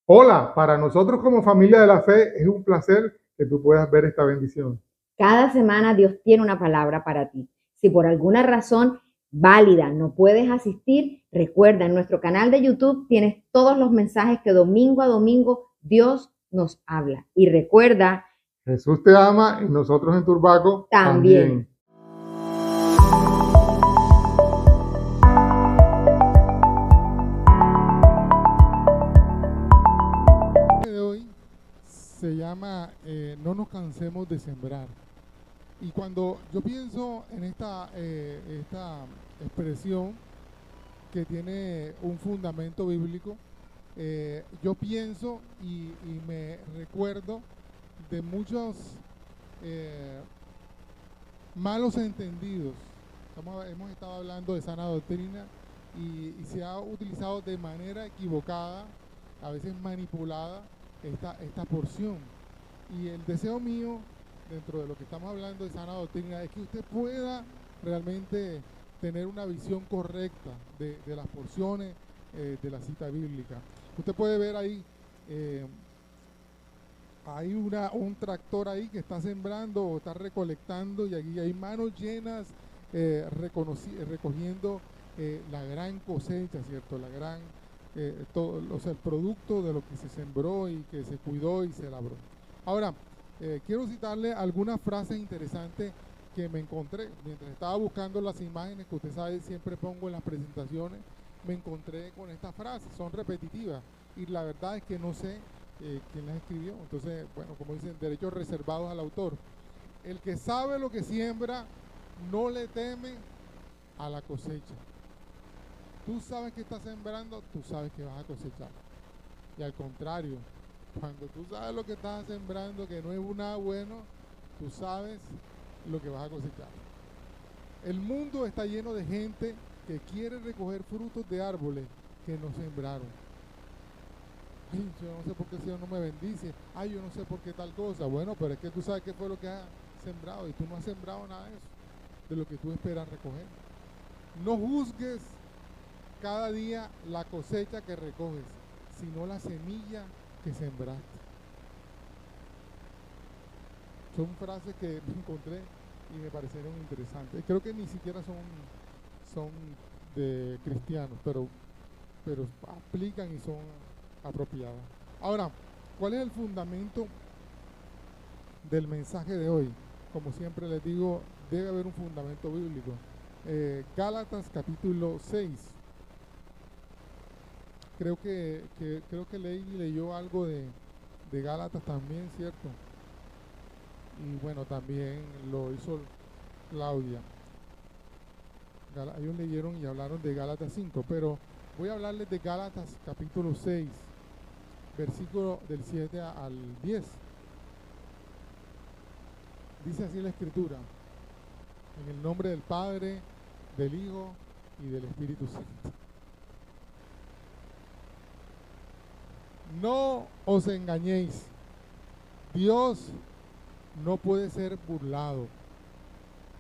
Hola, para nosotros como familia de la fe es un placer que tú puedas ver esta bendición. Cada semana Dios tiene una palabra para ti. Si por alguna razón válida no puedes asistir, recuerda, en nuestro canal de YouTube tienes todos los mensajes que domingo a domingo Dios nos habla. Y recuerda Jesús te ama y nosotros en Turbaco también. también. De hoy se llama No nos cansemos de sembrar. Y cuando yo pienso en esta expresión que tiene un fundamento bíblico, yo pienso y me recuerdo de muchos eh, malos entendidos. Hemos estado hablando de sana doctrina y se ha utilizado de manera equivocada, a veces manipulada, esta porción. Y el deseo mío, dentro de lo que estamos hablando de sana doctrina, es que usted pueda realmente tener una visión correcta de las porciones de la cita bíblica. Usted puede ver ahí, eh, hay un tractor ahí que está sembrando o está recolectando y aquí hay manos llenas recogiendo la gran cosecha, ¿cierto? La gran, todo, o sea, el producto de lo que se sembró y que se cuidó y se labró. Ahora, quiero citarle algunas frases interesantes que me encontré mientras estaba buscando las imágenes que usted sabe siempre pongo en las presentaciones. Me encontré con estas frases, son repetitivas y la verdad es que no sé quién las escribió. Entonces, bueno, como dicen, derechos reservados al autor. El que sabe lo que siembra no le teme a la cosecha. Tú sabes que estás sembrando, tú sabes que vas a cosechar. Y al contrario, cuando tú sabes lo que estás sembrando, que no es nada bueno, tú sabes lo que vas a cosechar. El mundo está lleno de gente que quiere recoger frutos de árboles que no sembraron. Ay, yo no sé por qué el Señor no me bendice. Ay, yo no sé por qué tal cosa. Bueno, pero es que tú sabes qué fue lo que has sembrado y tú no has sembrado nada de eso, de lo que tú esperas recoger. No juzgues cada día la cosecha que recoges, sino la semilla que sembraste. Son frases que me encontré y me parecieron interesantes. Creo que ni siquiera son de cristianos, pero aplican y son apropiadas. Ahora, ¿cuál es el fundamento del mensaje de hoy? Como siempre les digo, debe haber un fundamento bíblico. Gálatas capítulo 6. Creo que Lady leyó algo de Gálatas también, ¿cierto? Y bueno, también lo hizo Claudia. Ellos leyeron y hablaron de Gálatas 5, pero voy a hablarles de Gálatas capítulo 6, versículo del 7 al 10. Dice así la escritura: en el nombre del Padre, del Hijo y del Espíritu Santo. No os engañéis, Dios no puede ser burlado,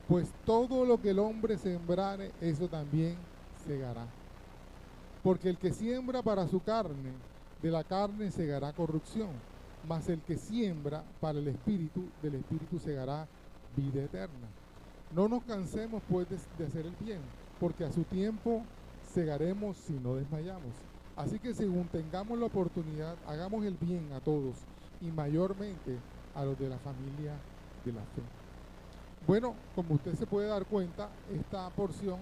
pues todo lo que el hombre sembrare, eso también segará. Porque el que siembra para su carne, de la carne segará corrupción, mas el que siembra para el Espíritu, del Espíritu segará vida eterna. No nos cansemos pues de hacer el bien, porque a su tiempo segaremos si no desmayamos. Así que según tengamos la oportunidad, hagamos el bien a todos y mayormente a los de la familia de la fe. Bueno, como usted se puede dar cuenta, esta porción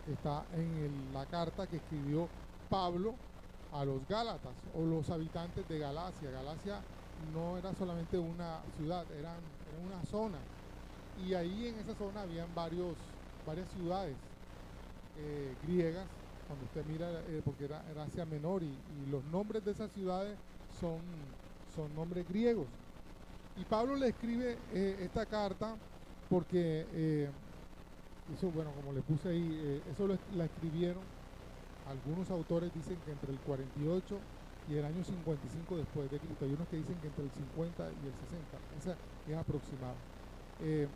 está en la carta que escribió Pablo a los Gálatas o los habitantes de Galacia. Galacia no era solamente una ciudad, era una zona. Y ahí en esa zona habían varias ciudades griegas, cuando usted mira, porque era Asia Menor y los nombres de esas ciudades son, son nombres griegos. Y Pablo le escribe esta carta porque eso, bueno, como le puse ahí, eso la escribieron, algunos autores dicen que entre el 48 y el año 55 después de Cristo. Hay unos que dicen que entre el 50 y el 60. Esa es aproximada. Eh,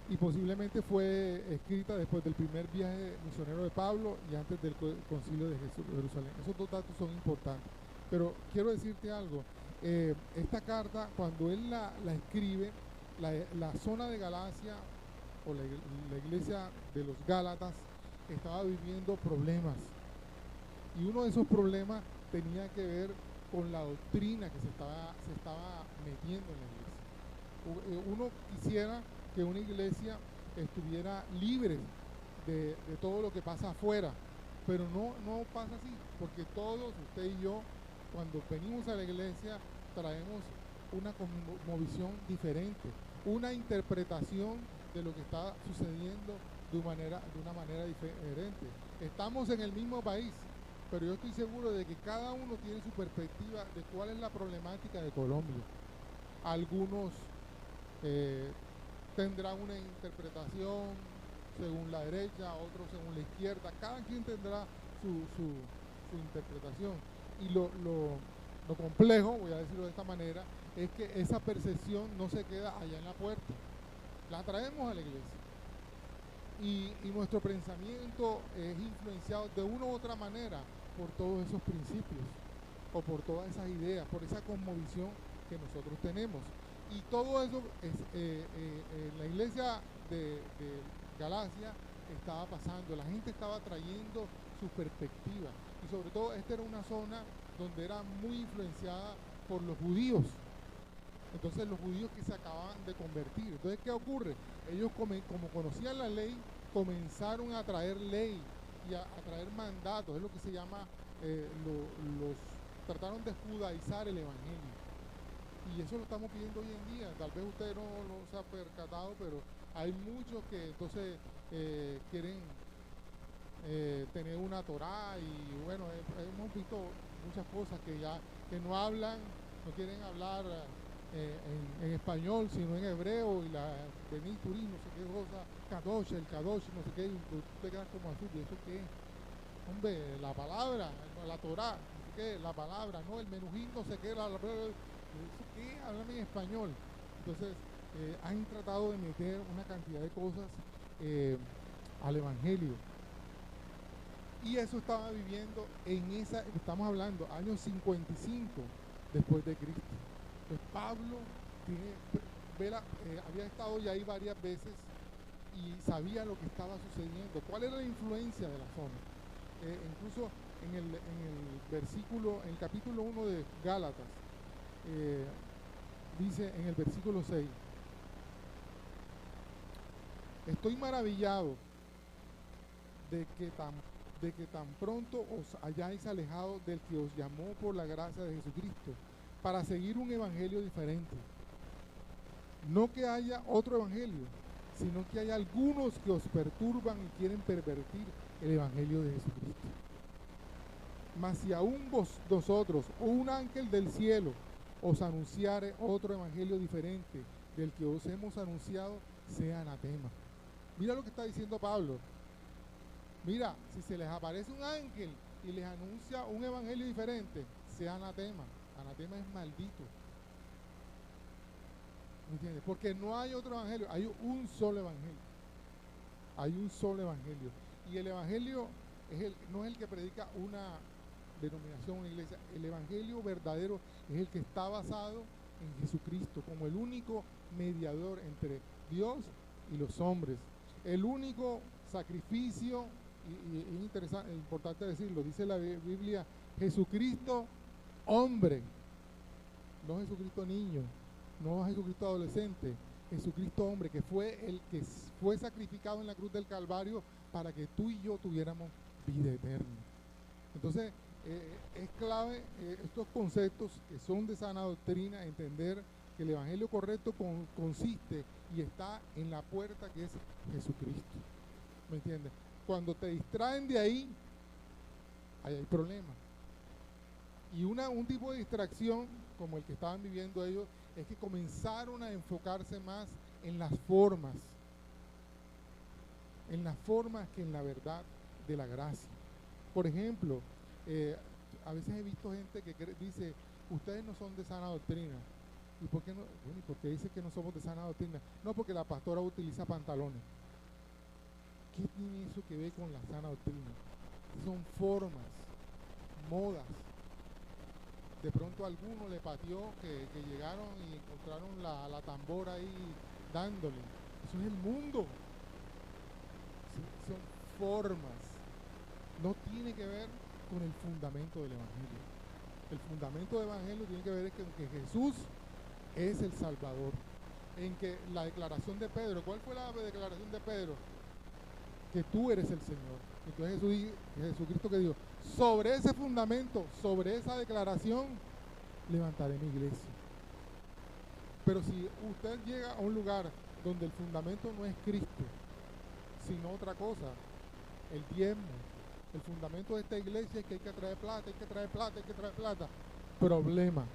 y posiblemente fue escrita después del primer viaje misionero de Pablo y antes del concilio de Jerusalén. Esos dos datos son importantes. Pero quiero decirte algo, esta carta, cuando él la escribe, la zona de Galacia, o la iglesia de los Gálatas, estaba viviendo problemas. Y uno de esos problemas tenía que ver con la doctrina que se estaba metiendo en la iglesia. Uno quisiera que una iglesia estuviera libre de todo lo que pasa afuera, pero no pasa así, porque todos, usted y yo, cuando venimos a la iglesia, traemos una cosmovisión diferente, una interpretación de lo que está sucediendo de una manera diferente. Estamos en el mismo país, pero yo estoy seguro de que cada uno tiene su perspectiva de cuál es la problemática de Colombia. Algunos tendrán una interpretación según la derecha, otros según la izquierda, cada quien tendrá su interpretación. Y lo complejo, voy a decirlo de esta manera, es que esa percepción no se queda allá en la puerta, la traemos a la iglesia. Y nuestro pensamiento es influenciado de una u otra manera por todos esos principios, o por todas esas ideas, por esa cosmovisión que nosotros tenemos. Y todo eso en la iglesia de Galacia estaba pasando, la gente estaba trayendo su perspectiva, y sobre todo esta era una zona donde era muy influenciada por los judíos. Entonces los judíos que se acababan de convertir. Entonces, ¿qué ocurre? Ellos como conocían la ley, comenzaron a traer ley y a traer mandatos. Es lo que se llama, trataron de judaizar el evangelio. Y eso lo estamos viendo hoy en día. Tal vez usted no se ha percatado, pero hay muchos que entonces quieren tener una Torá, y bueno, hemos visto muchas cosas que no hablan, no quieren hablar en español, sino en hebreo, y la Bení Turí, no sé qué cosa, Kadosh, el Kadosh, no sé qué, y tú te quedas como azul, ¿y eso qué es? Hombre, la palabra, la Torá, no sé qué, la palabra, no, el menujín, no sé qué, ¿eso qué? Háblame en español. Entonces, han tratado de meter una cantidad de cosas al evangelio. Y eso estaba viviendo estamos hablando, años 55 después de Cristo. Pues Pablo había estado ya ahí varias veces y sabía lo que estaba sucediendo, cuál era la influencia de la zona. Incluso en el capítulo 1 de Gálatas, dice en el versículo 6, estoy maravillado de que tan pronto os hayáis alejado del que os llamó por la gracia de Jesucristo, para seguir un evangelio diferente. No que haya otro evangelio, sino que hay algunos que os perturban y quieren pervertir el evangelio de Jesucristo. Mas si aún vosotros o un ángel del cielo os anunciare otro evangelio diferente del que os hemos anunciado, sea anatema. Mira lo que está diciendo Pablo. Mira, si se les aparece un ángel y les anuncia un evangelio diferente, sea anatema. Anatema es maldito. ¿Me entiendes? Porque no hay otro evangelio, hay un solo evangelio. Hay un solo evangelio. Y el evangelio no es el que predica una denominación, una iglesia. El evangelio verdadero es el que está basado en Jesucristo como el único mediador entre Dios y los hombres. El único sacrificio, y es interesante, es importante decirlo, dice la Biblia, Jesucristo hombre, no Jesucristo niño, no Jesucristo adolescente, Jesucristo hombre, que fue el que fue sacrificado en la cruz del Calvario para que tú y yo tuviéramos vida eterna. Entonces, es clave estos conceptos que son de sana doctrina, entender que el evangelio correcto consiste y está en la puerta que es Jesucristo. ¿Me entiendes? Cuando te distraen de ahí hay problemas. Y un tipo de distracción como el que estaban viviendo ellos es que comenzaron a enfocarse más en las formas que en la verdad de la gracia. Por ejemplo, a veces he visto gente que dice, ustedes no son de sana doctrina. ¿Y por qué no? Bueno, ¿y por qué dice que no somos de sana doctrina? No, porque la pastora utiliza pantalones. ¿Qué tiene eso que ver con la sana doctrina? Son formas, modas. de pronto a alguno le pateó que llegaron y encontraron la tambora ahí dándole. Eso es el mundo. Son formas. No tiene que ver con el fundamento del Evangelio. El fundamento del Evangelio tiene que ver con que Jesús es el Salvador. En que la declaración de Pedro, ¿cuál fue la declaración de Pedro? Que tú eres el Señor. Entonces Jesucristo que dijo, sobre ese fundamento, sobre esa declaración, levantaré mi iglesia. Pero si usted llega a un lugar donde el fundamento no es Cristo, sino otra cosa, el diezmo, el fundamento de esta iglesia es que hay que traer plata, hay que traer plata, hay que traer plata. Problema.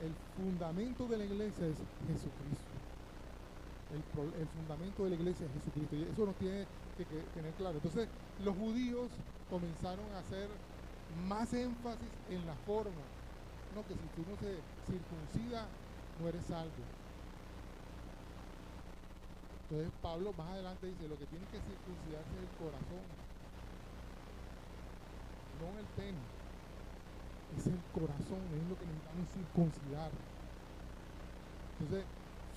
El fundamento de la iglesia es Jesucristo. El fundamento de la iglesia es Jesucristo. Y eso nos tiene que tener claro. Entonces, los judíos comenzaron a hacer más énfasis en la forma. No, que si tú no se circuncida, no eres salvo. Entonces, Pablo más adelante dice, lo que tiene que circuncidarse es el corazón, no el pene. Es el corazón, es lo que necesitamos circuncidar. Entonces,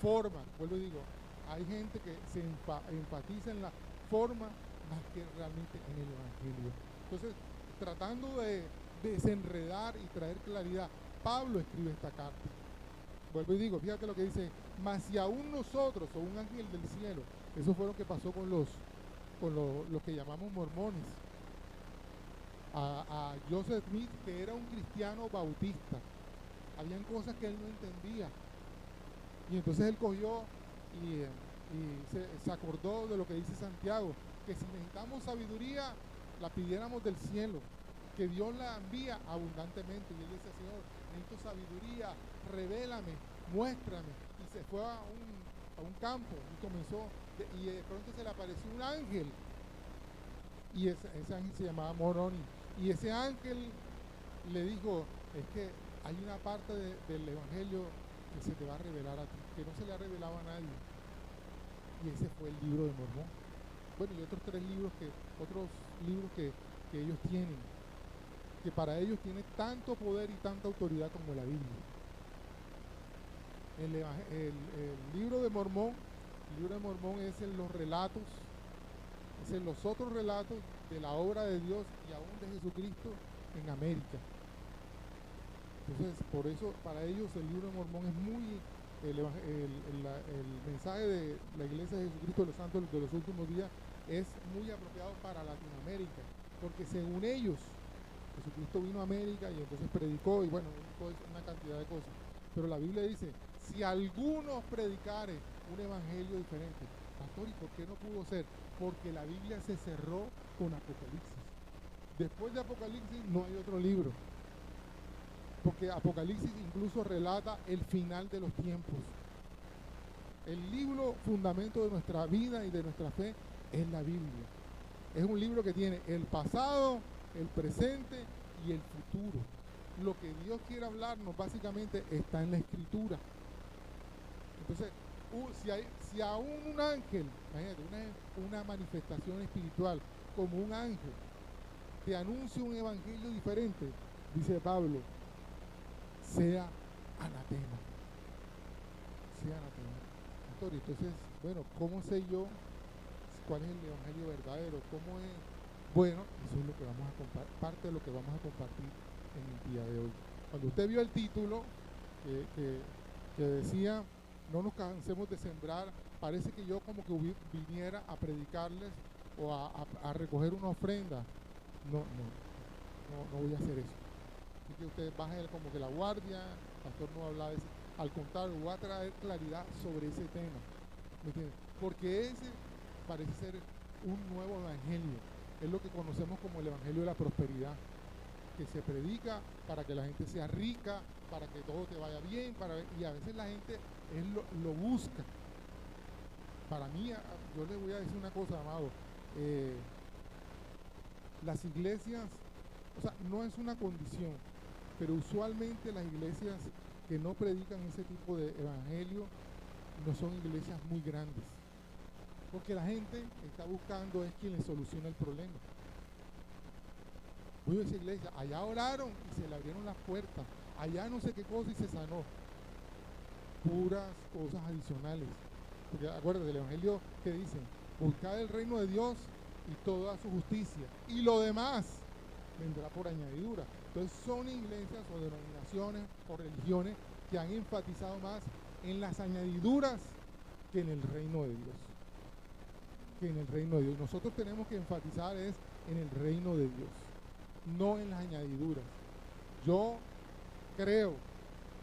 forma, vuelvo y digo, hay gente que se enfatiza en la forma más que realmente en el Evangelio. Entonces, tratando de desenredar y traer claridad, Pablo escribe esta carta. Vuelvo y digo, fíjate lo que dice, mas si aún nosotros o un ángel del cielo, eso fue lo que pasó con los que llamamos mormones. A Joseph Smith, que era un cristiano bautista, habían cosas que él no entendía, y entonces él cogió y se acordó de lo que dice Santiago, que si necesitamos sabiduría, la pidiéramos del cielo, que Dios la envía abundantemente. Y él dice, Señor, necesito sabiduría, revélame, muéstrame. Y se fue a un campo y comenzó, y de pronto se le apareció un ángel, y ese ángel se llamaba Moroni, y ese ángel le dijo, es que hay una parte del Evangelio que se te va a revelar a ti, que no se le ha revelado a nadie. Y ese fue el libro de Mormón. Bueno, y otros libros que ellos tienen, que para ellos tiene tanto poder y tanta autoridad como la Biblia. El libro de Mormón es en los relatos, es en los otros relatos de la obra de Dios y aún de Jesucristo en América. Entonces, por eso, para ellos el libro de Mormón es muy, el mensaje de la Iglesia de Jesucristo de los Santos de los últimos días es muy apropiado para Latinoamérica, porque según ellos, Jesucristo vino a América y entonces predicó, y bueno, una cantidad de cosas. Pero la Biblia dice, si alguno predicare un evangelio diferente, pastor, ¿y por qué no pudo ser? Porque la Biblia se cerró con Apocalipsis. Después de Apocalipsis no hay otro libro, porque Apocalipsis incluso relata el final de los tiempos. El libro fundamento de nuestra vida y de nuestra fe es la Biblia. Es un libro que tiene el pasado, el presente y el futuro. Lo que Dios quiere hablarnos básicamente está en la Escritura. Entonces, si aún un ángel, imagínate, una manifestación espiritual como un ángel, te anuncia un evangelio diferente, dice Pablo, sea anatema. Sea anatema. Entonces, bueno, ¿cómo sé yo cuál es el evangelio verdadero? ¿Cómo es? Bueno, eso es lo que vamos a compartir, parte de lo que vamos a compartir en el día de hoy. Cuando usted vio el título que decía, no nos cansemos de sembrar, parece que yo como que viniera a predicarles o a recoger una ofrenda. No voy a hacer eso. Así que usted baje como que la guardia, el pastor no habla de eso. Al contrario, voy a traer claridad sobre ese tema. ¿Me entiendes? Porque ese parece ser un nuevo evangelio. Es lo que conocemos como el evangelio de la prosperidad, que se predica para que la gente sea rica, para que todo te vaya bien, y a veces la gente lo busca. Para mí, yo les voy a decir una cosa, amado, las iglesias, o sea, no es una condición, pero usualmente las iglesias que no predican ese tipo de evangelio no son iglesias muy grandes, porque la gente está buscando es quien le soluciona el problema. Voy a esa iglesia, allá oraron y se le abrieron las puertas, allá no sé qué cosa y se sanó. Puras cosas adicionales. Porque acuérdate, el evangelio que dice, buscad el reino de Dios y toda su justicia, y lo demás vendrá por añadidura. Entonces son iglesias o denominaciones o religiones que han enfatizado más en las añadiduras que en el reino de Dios. Que en el reino de Dios. Nosotros tenemos que enfatizar es en el reino de Dios, no en las añadiduras. Yo creo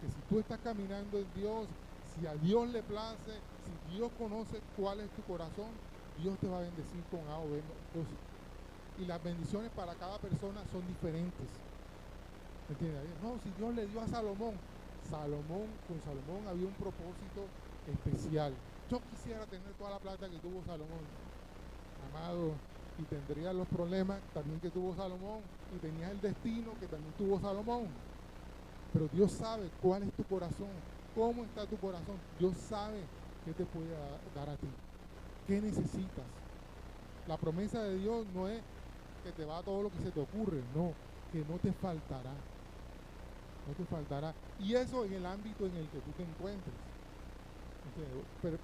que si tú estás caminando en Dios, si a Dios le place, si Dios conoce cuál es tu corazón, Dios te va a bendecir con A o B. Y las bendiciones para cada persona son diferentes. ¿Me entiendes? No, si Dios le dio a Salomón, con Salomón había un propósito especial. Yo quisiera tener toda la plata que tuvo Salomón, amado, y tendría los problemas también que tuvo Salomón, y tenías el destino que también tuvo Salomón. Pero Dios sabe cuál es tu corazón, cómo está tu corazón. Dios sabe qué te puede dar a ti, qué necesitas. La promesa de Dios no es que te va a todo lo que se te ocurre, no, que no te faltará. No te faltará. Y eso en el ámbito en el que tú te encuentres. Pero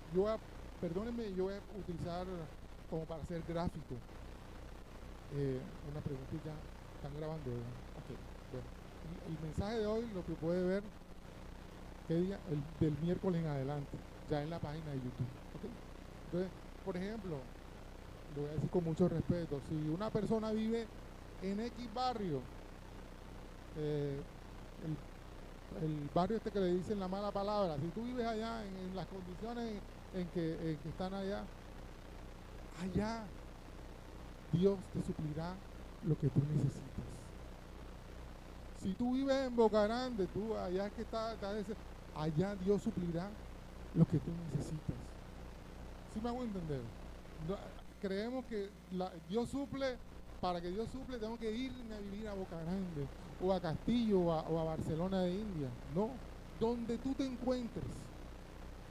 perdónenme, yo voy a utilizar como para ser gráfico una preguntita. Están grabando, ¿verdad? Ok, bueno. El mensaje de hoy lo que puede ver, ¿qué día? Del miércoles en adelante, ya en la página de YouTube. ¿Okay? Entonces, por ejemplo, lo voy a decir con mucho respeto, si una persona vive en X barrio, el barrio este que le dicen la mala palabra, si tú vives allá en las condiciones en que están allá Dios te suplirá lo que tú necesitas. Si tú vives en Boca Grande, tú allá que está allá Dios suplirá lo que tú necesitas. ¿Sí me hago entender? No, creemos que Dios suple, para que Dios suple tengo que irme a vivir a Boca Grande, o a Castillo, o a Barcelona de India. No, donde tú te encuentres,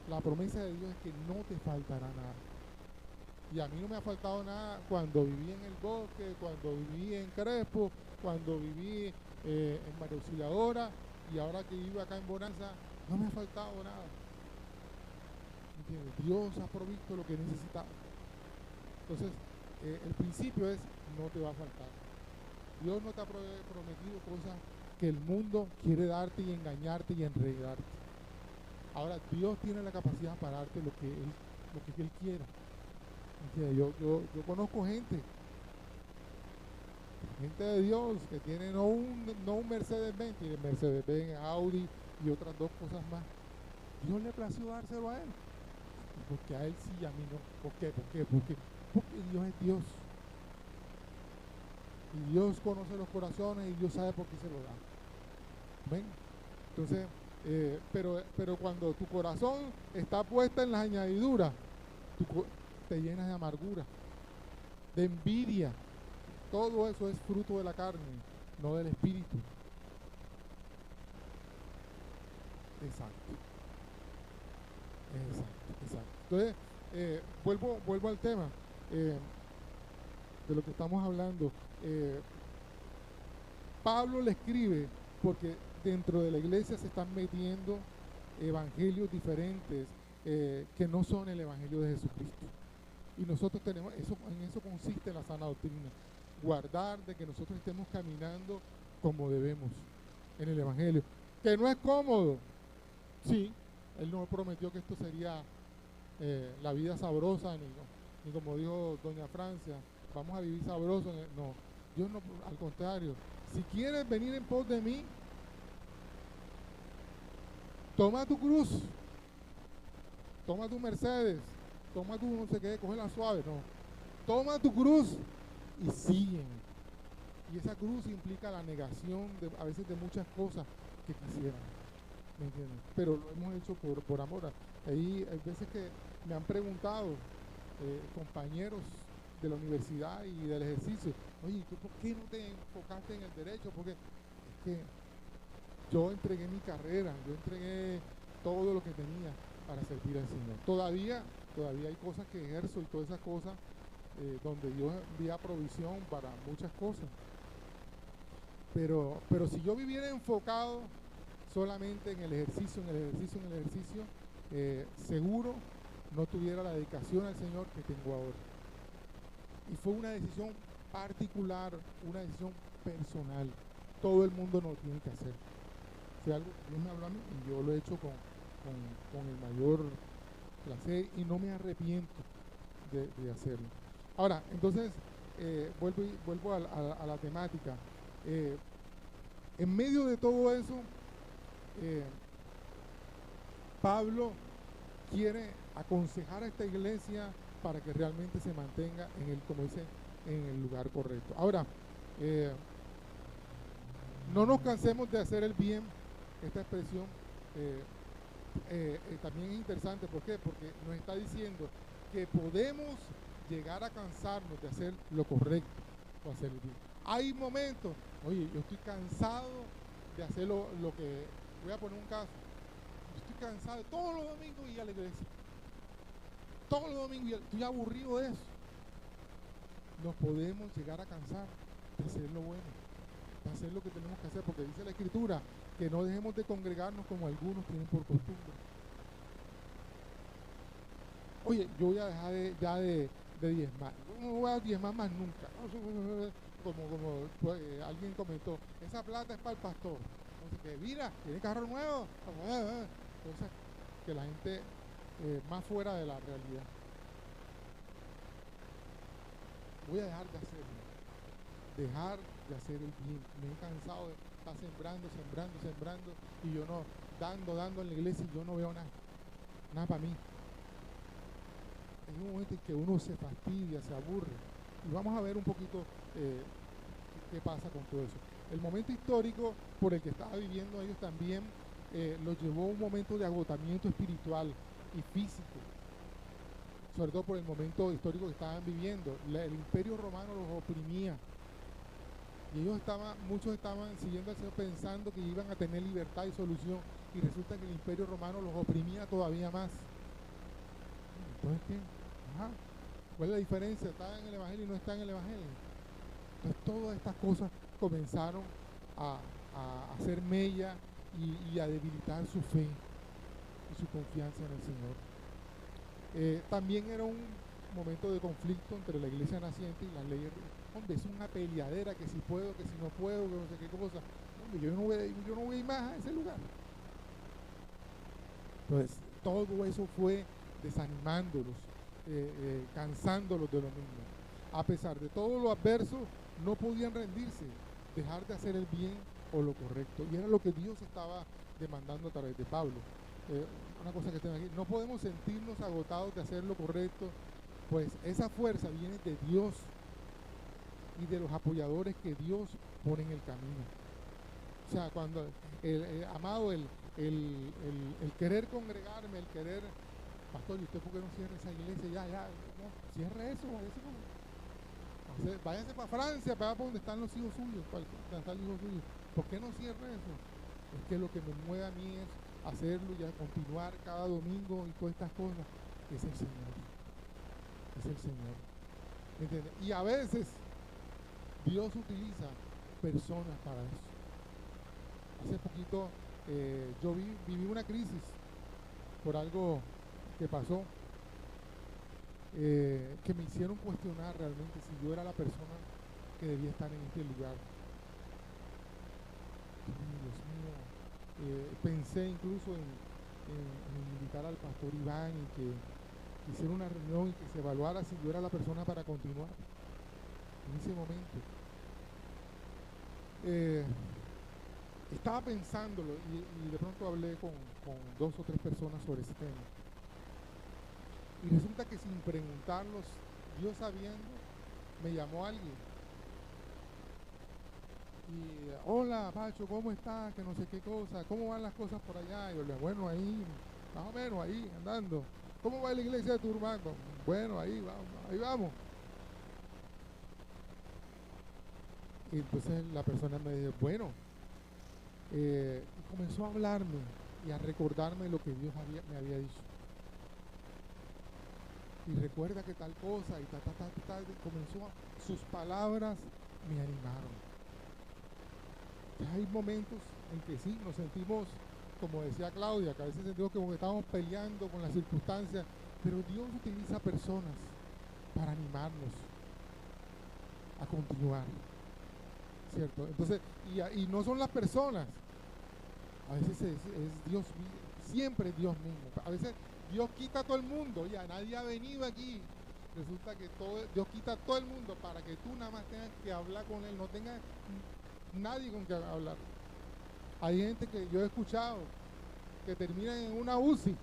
la promesa de Dios es que no te faltará nada. Y a mí no me ha faltado nada cuando viví en el bosque, cuando viví en Crespo, cuando viví en María Auxiliadora, y ahora que vivo acá en Bonanza, no me ha faltado nada. ¿Entiendes? Dios ha provisto lo que necesitaba. Entonces, el principio es, no te va a faltar. Dios no te ha prometido cosas que el mundo quiere darte y engañarte y enredarte. Ahora, Dios tiene la capacidad para darte lo que Él quiera. Yo conozco gente de Dios que tiene no un Mercedes-Benz, tiene Mercedes-Benz, Audi y otras dos cosas más. Dios le plació dárselo a él. Porque a él sí y a mí no. ¿Por qué? Porque Dios es Dios. Y Dios conoce los corazones y Dios sabe por qué se lo da. ¿Ven? Entonces, pero cuando tu corazón está puesta en las añadiduras, te llenas de amargura, de envidia. Todo eso es fruto de la carne, no del espíritu. Exacto. Entonces, vuelvo al tema de lo que estamos hablando. Pablo le escribe porque dentro de la iglesia se están metiendo evangelios diferentes que no son el evangelio de Jesucristo. Y nosotros tenemos, en eso consiste la sana doctrina, guardar de que nosotros estemos caminando como debemos en el evangelio. Que no es cómodo, sí, Él no prometió que esto sería la vida sabrosa, ni como dijo doña Francia, vamos a vivir sabroso. No, Dios no, al contrario, si quieres venir en pos de mí, toma tu cruz, toma tu Mercedes, toma tu no sé qué, coge la suave, no, toma tu cruz y sígueme. Y esa cruz implica la negación a veces de muchas cosas que quisieran, ¿me entiendes? Pero lo hemos hecho por amor. Ahí hay veces que me han preguntado compañeros de la universidad y del ejercicio, oye, ¿tú por qué no te enfocaste en el derecho? Porque es que yo entregué mi carrera, yo entregué todo lo que tenía para servir al Señor. Todavía hay cosas que ejerzo y todas esas cosas donde Dios envía provisión para muchas cosas. Pero si yo viviera enfocado solamente en el ejercicio, seguro no tuviera la dedicación al Señor que tengo ahora. Y fue una decisión particular, una decisión personal. Todo el mundo no lo tiene que hacer. Fue algo que Dios me habló a mí y yo lo he hecho con el mayor placer y no me arrepiento de hacerlo. Ahora, entonces, vuelvo a la temática. En medio de todo eso, Pablo quiere aconsejar a esta iglesia para que realmente se mantenga en el, como dice, en el lugar correcto. Ahora, no nos cansemos de hacer el bien. Esta expresión también es interesante. ¿Por qué? Porque nos está diciendo que podemos llegar a cansarnos de hacer lo correcto o hacer el bien. Hay momentos, oye, yo estoy cansado de hacer lo que, voy a poner un caso, yo estoy cansado de todos los domingos ir a la iglesia, todos los domingos, estoy aburrido de eso. Nos podemos llegar a cansar de hacer lo bueno, de hacer lo que tenemos que hacer, porque dice la Escritura que no dejemos de congregarnos como algunos tienen por costumbre. Oye, yo voy a dejar de diezmar, no voy a diezmar más nunca. Como alguien comentó, esa plata es para el pastor. Entonces, que mira, tiene carro nuevo. Entonces, que la gente más fuera de la realidad. Voy a dejar de hacerlo. Dejar de hacer el bien. Me he cansado de estar sembrando y yo no, dando en la iglesia y yo no veo nada para mí. Es un momento en que uno se fastidia, se aburre. Y vamos a ver un poquito qué pasa con todo eso. El momento histórico por el que estaba viviendo ellos también los llevó a un momento de agotamiento espiritual y físico, sobre todo por el momento histórico que estaban viviendo. El Imperio Romano los oprimía y muchos estaban siguiendo al Señor pensando que iban a tener libertad y solución, y resulta que el Imperio Romano los oprimía todavía más. Entonces, ¿qué? ¿Cuál es la diferencia? ¿Está en el Evangelio y no está en el Evangelio? Entonces todas estas cosas comenzaron a hacer mella y a debilitar su fe y su confianza en el Señor. También era un momento de conflicto entre la iglesia naciente y las leyes. Hombre, es una peleadera, que si puedo, que si no puedo, que no sé qué cosa. Hombre, yo no voy más a ese lugar. Entonces todo eso fue desanimándolos, cansándolos de lo mismo. A pesar de todo lo adverso, no podían rendirse, dejar de hacer el bien o lo correcto. Y era lo que Dios estaba demandando a través de Pablo. Una cosa que tengo aquí, no podemos sentirnos agotados de hacer lo correcto, pues esa fuerza viene de Dios y de los apoyadores que Dios pone en el camino. O sea, cuando, amado, el querer congregarme, el querer, pastor, ¿y usted por qué no cierra esa iglesia? Ya, no, cierre eso, váyase para Francia, para donde están los hijos suyos, ¿Por qué no cierra eso? Es que lo que me mueve a mí es hacerlo y a continuar cada domingo y todas estas cosas. Es el Señor. Es el Señor. ¿Me entiendes? Y a veces Dios utiliza personas para eso. Hace poquito yo viví una crisis por algo que pasó, que me hicieron cuestionar realmente si yo era la persona que debía estar en este lugar. Dios mío, pensé incluso en invitar al pastor Iván y que hiciera una reunión y que se evaluara si yo era la persona para continuar en ese momento. Estaba pensándolo y de pronto hablé con 2 o 3 personas sobre ese tema. Y resulta que sin preguntarlos, Dios sabiendo, me llamó alguien. Y, hola Pacho, ¿cómo estás? Que no sé qué cosa, ¿cómo van las cosas por allá? Y yo le digo, bueno, ahí, más o menos, ahí, andando. ¿Cómo va la iglesia de tu hermano? Bueno, ahí vamos. Y entonces la persona me dijo, bueno, y comenzó a hablarme y a recordarme lo que Dios me había dicho. Y recuerda que tal cosa, y comenzó sus palabras me animaron. Hay momentos en que sí, nos sentimos, como decía Claudia, que a veces sentimos como que estamos peleando con las circunstancias, pero Dios utiliza personas para animarnos a continuar, ¿cierto? Entonces, y no son las personas, a veces es Dios, siempre es Dios mismo. A veces Dios quita a todo el mundo, ya nadie ha venido aquí. Resulta que Dios quita a todo el mundo para que tú nada más tengas que hablar con Él, no tengas nadie con que hablar. Hay gente que yo he escuchado que terminan en una UCI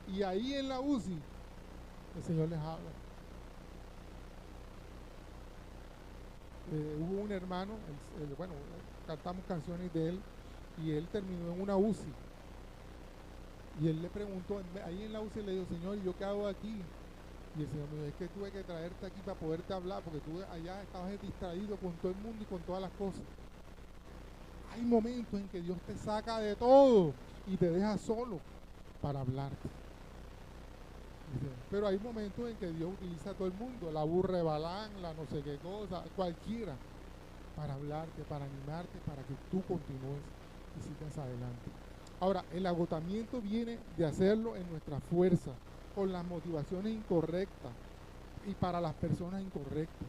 y ahí en la UCI el Señor les habla. Hubo un hermano, bueno, cantamos canciones de él y él terminó en una UCI. Y él le preguntó, ahí en la UCI le dijo, Señor, ¿y yo qué hago aquí? Y el Señor me dijo, es que tuve que traerte aquí para poderte hablar, porque tú allá estabas distraído con todo el mundo y con todas las cosas. Hay momentos en que Dios te saca de todo y te deja solo para hablarte. Pero hay momentos en que Dios utiliza a todo el mundo, la burra de Balán, la no sé qué cosa, cualquiera, para hablarte, para animarte, para que tú continúes y sigas adelante. Ahora, el agotamiento viene de hacerlo en nuestra fuerza, con las motivaciones incorrectas y para las personas incorrectas.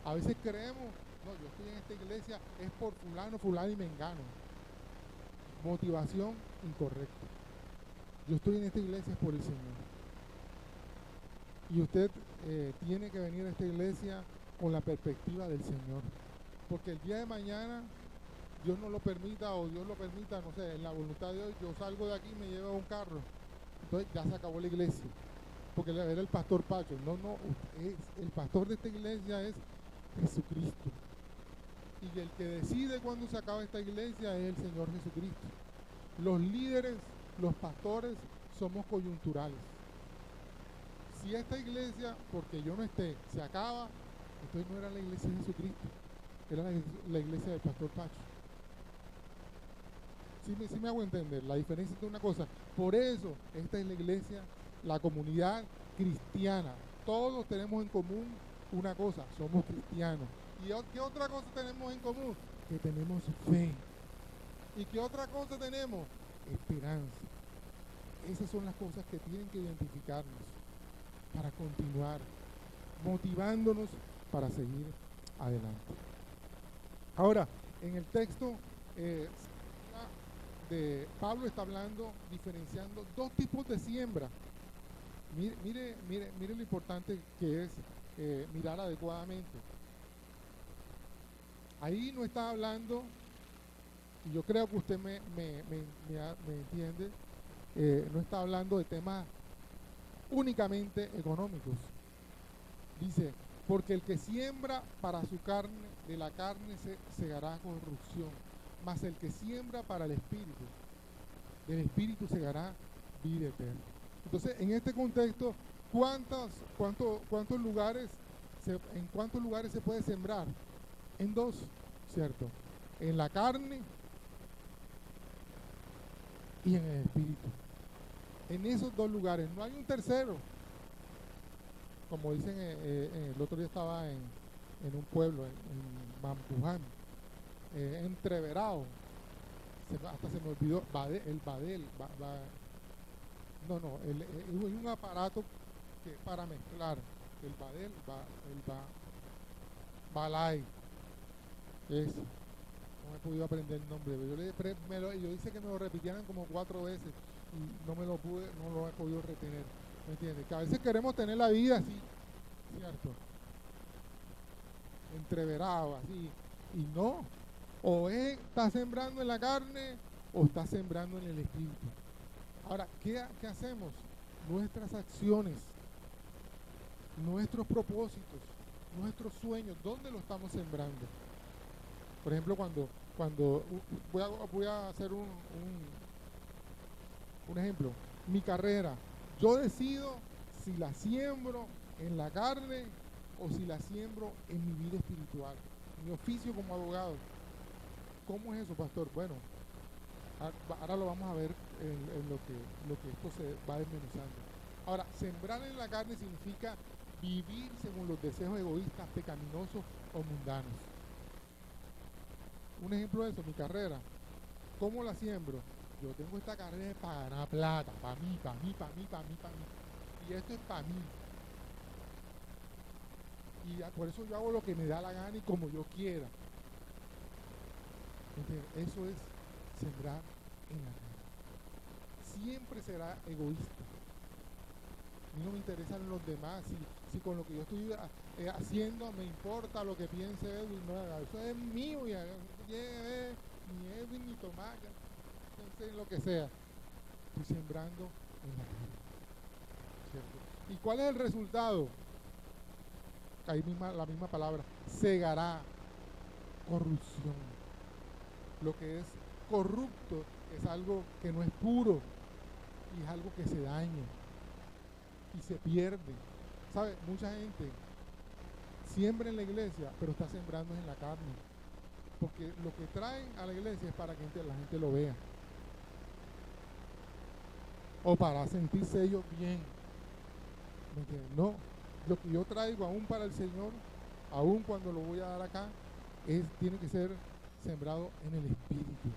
A veces creemos, no, yo estoy en esta iglesia, es por fulano, fulano y mengano. Motivación incorrecta. Yo estoy en esta iglesia es por el Señor. Y usted tiene que venir a esta iglesia con la perspectiva del Señor. Porque el día de mañana, Dios no lo permita o Dios lo permita, no sé, en la voluntad de Dios, yo salgo de aquí y me llevo a un carro. Entonces ya se acabó la iglesia. Porque era el pastor Pacho. No, el pastor de esta iglesia es Jesucristo. Y el que decide cuándo se acaba esta iglesia es el Señor Jesucristo. Los líderes, los pastores, somos coyunturales. Si esta iglesia, porque yo no esté, se acaba, entonces no era la iglesia de Jesucristo, era la iglesia del pastor Pacho. Sí me hago entender la diferencia entre una cosa. Por eso, esta es la iglesia, la comunidad cristiana. Todos tenemos en común una cosa, somos cristianos. ¿Y qué otra cosa tenemos en común? Que tenemos fe. ¿Y qué otra cosa tenemos? Esperanza. Esas son las cosas que tienen que identificarnos para continuar, motivándonos para seguir adelante. Ahora, en el texto de Pablo está hablando, diferenciando dos tipos de siembra. Mire lo importante que es mirar adecuadamente. Ahí no está hablando, y yo creo que usted me entiende, no está hablando de temas únicamente económicos. Dice, porque el que siembra para su carne, de la carne se segará corrupción, mas el que siembra para el espíritu, del espíritu segará vida eterna. Entonces, en este contexto, ¿en cuántos lugares se puede sembrar? En dos, ¿cierto? En la carne y en el espíritu. En esos dos lugares, no hay un tercero. Como dicen, el otro día estaba en un pueblo, en Mampuján, entreverado. Hasta se me olvidó, el Badel. Hay un aparato que para mezclar el Badel, Balay. Eso. No he podido aprender el nombre. Yo hice que me lo repitieran como 4 veces y no lo he podido retener. ¿Me entiendes? Que a veces queremos tener la vida así, ¿cierto? Entreverado, así. Y no. O está sembrando en la carne o está sembrando en el espíritu. Ahora, ¿qué hacemos? Nuestras acciones, nuestros propósitos, nuestros sueños, ¿dónde lo estamos sembrando? Por ejemplo, cuando voy a hacer un ejemplo, mi carrera, yo decido si la siembro en la carne o si la siembro en mi vida espiritual, mi oficio como abogado. ¿Cómo es eso, pastor? Bueno, ahora lo vamos a ver en lo que esto se va desmenuzando. Ahora, sembrar en la carne significa vivir según los deseos egoístas, pecaminosos o mundanos. un ejemplo de eso, mi carrera. ¿Cómo la siembro? Yo tengo esta carrera para ganar plata, para mí, para mí, para mí, para mí, para mí. Y esto es para mí. Y por eso yo hago lo que me da la gana y como yo quiera. ¿Entiendes? Eso es sembrar en la tierra. Siempre será egoísta. A mí no me interesan los demás. Si con lo que yo estoy haciendo me importa lo que piense Edwin, no, eso es mío. Y ni Edwin ni Tomás, entonces lo que sea. Estoy sembrando en la tierra. ¿Cierto? ¿Y cuál es el resultado? Ahí misma, la misma palabra, segará corrupción. Lo que es corrupto es algo que no es puro y es algo que se daña y se pierde. ¿Sabe? Mucha gente siembra en la iglesia, pero está sembrando en la carne, porque lo que traen a la iglesia es para que la gente lo vea o para sentirse ellos bien. ¿Me entiendes? No, lo que yo traigo aún para el Señor, aún cuando lo voy a dar acá, tiene que ser sembrado en el Espíritu.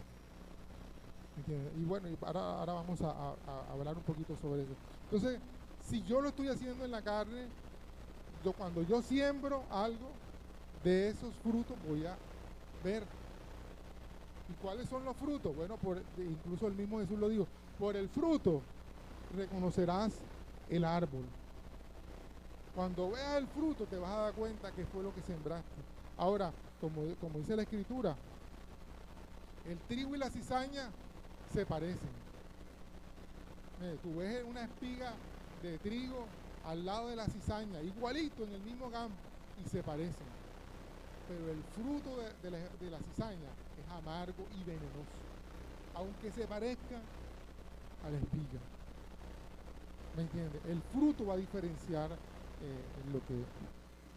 ¿Me entiendes? Y bueno, ahora vamos a hablar un poquito sobre eso. Entonces, si yo lo estoy haciendo en la carne, cuando yo siembro algo, de esos frutos voy a ver. ¿Y cuáles son los frutos? Bueno, incluso el mismo Jesús lo dijo, por el fruto reconocerás el árbol. Cuando veas el fruto te vas a dar cuenta que fue lo que sembraste. Ahora, como dice la Escritura, el trigo y la cizaña se parecen. Tú ves una espiga de trigo al lado de la cizaña, igualito en el mismo campo, y se parecen. Pero el fruto de la cizaña es amargo y venenoso, aunque se parezca a la espiga. ¿Me entiendes? El fruto va a diferenciar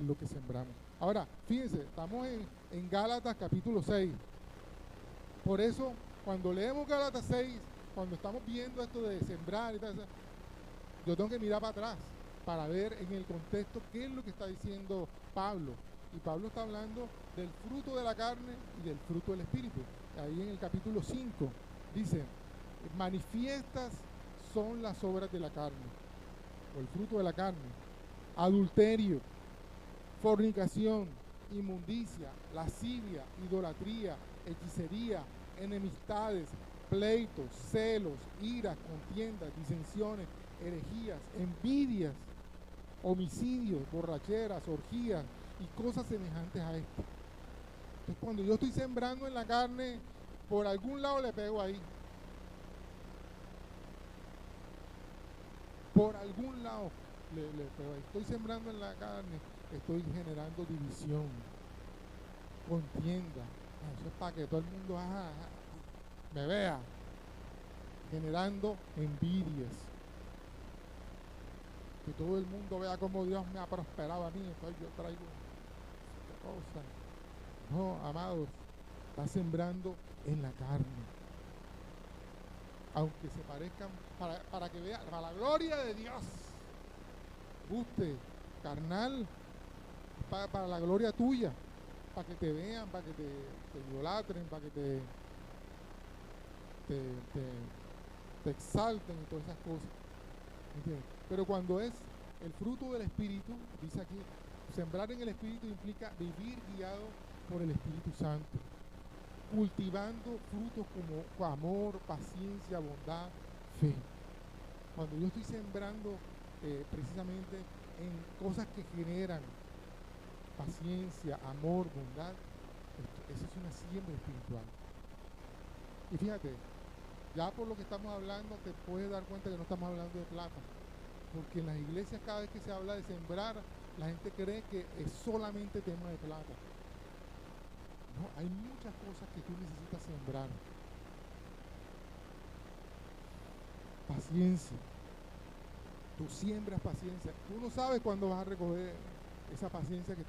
lo que sembramos. Ahora, fíjense, estamos en Gálatas capítulo 6. Por eso, cuando leemos Gálatas 6, cuando estamos viendo esto de sembrar y tal, yo tengo que mirar para atrás para ver en el contexto qué es lo que está diciendo Pablo. Y Pablo está hablando del fruto de la carne y del fruto del espíritu. Ahí en el capítulo 5 dice, manifiestas son las obras de la carne, o el fruto de la carne: adulterio, fornicación, inmundicia, lascivia, idolatría, hechicería, enemistades, pleitos, celos, iras, contiendas, disensiones, herejías, envidias, homicidios, borracheras, orgías y cosas semejantes a esto. Entonces, cuando yo estoy sembrando en la carne, por algún lado le pego ahí. Por algún lado le pego ahí. Estoy sembrando en la carne, estoy generando división, contienda. Eso es para que todo el mundo me vea. Generando envidias. Que todo el mundo vea cómo Dios me ha prosperado a mí, entonces yo traigo cosas. No, amados, está sembrando en la carne. Aunque se parezcan, para que vean, para la gloria de Dios. Guste, carnal, para la gloria tuya, para que te vean, para que te idolatren, para que te exalten y todas esas cosas. ¿Entiendes? Pero cuando es el fruto del Espíritu, dice aquí, sembrar en el Espíritu implica vivir guiado por el Espíritu Santo, cultivando frutos como amor, paciencia, bondad, fe. Cuando yo estoy sembrando precisamente en cosas que generan paciencia, amor, bondad, eso es una siembra espiritual. Y fíjate, ya por lo que estamos hablando te puedes dar cuenta que no estamos hablando de plata, porque en las iglesias cada vez que se habla de sembrar, la gente cree que es solamente tema de plata. No, hay muchas cosas que tú necesitas sembrar. Paciencia. Tú siembras paciencia. Tú no sabes cuándo vas a recoger esa paciencia que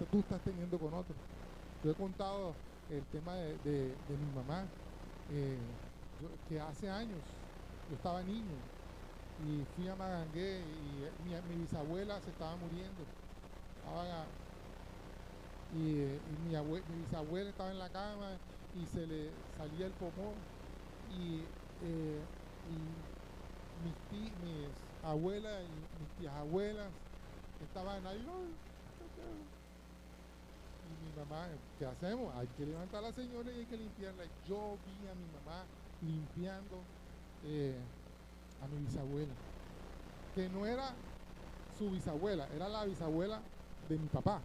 tú estás teniendo con otros. Yo he contado el tema de mi mamá, que hace años yo estaba niño y fui a Magangué y mi bisabuela se estaba muriendo. mi bisabuela estaba en la cama y se le salía el pomón y mis abuelas y mis tías abuelas estaban ahí. Y mi mamá, ¿qué hacemos? Hay que levantar a la señora y hay que limpiarla. Yo vi a mi mamá limpiando a mi bisabuela, que no era su bisabuela, era la bisabuela de mi papá.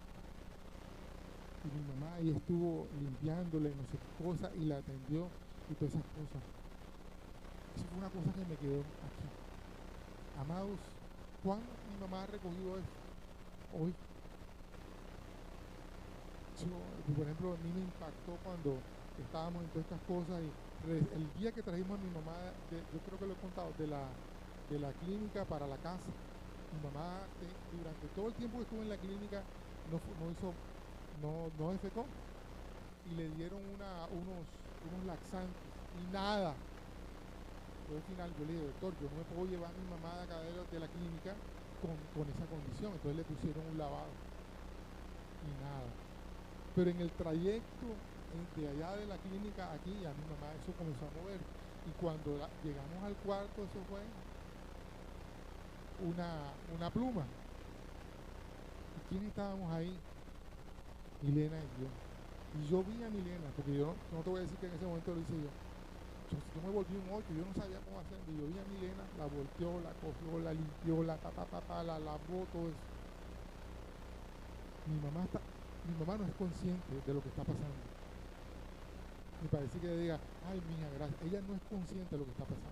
Y mi mamá ahí estuvo limpiándole no sé qué cosa y la atendió y todas esas cosas. Eso fue una cosa que me quedó aquí. Amados, ¿cuándo mi mamá ha recogido esto? Hoy. Por ejemplo, a mí me impactó cuando estábamos en todas estas cosas y el día que trajimos a mi mamá, yo creo que lo he contado, de la clínica para la casa. Mi mamá durante todo el tiempo que estuvo en la clínica no defecó y le dieron unos laxantes y nada. Yo al final yo le dije, doctor, yo no me puedo llevar a mi mamá de acá de la clínica con esa condición. Entonces le pusieron un lavado y nada. Pero en el trayecto de allá de la clínica aquí, a mi mamá eso comenzó a mover. Y cuando llegamos al cuarto, eso fue una pluma. ¿Y quién estábamos ahí? Milena y yo. Y yo vi a Milena, porque yo no te voy a decir que en ese momento lo hice yo. Yo me volví un 8, yo no sabía cómo hacer. Y yo vi a Milena, la volteó, la cogió, la limpió, la lavó, todo eso. Mi mamá no es consciente de lo que está pasando. Me parece que diga, ay, mija, gracias. Ella no es consciente de lo que está pasando.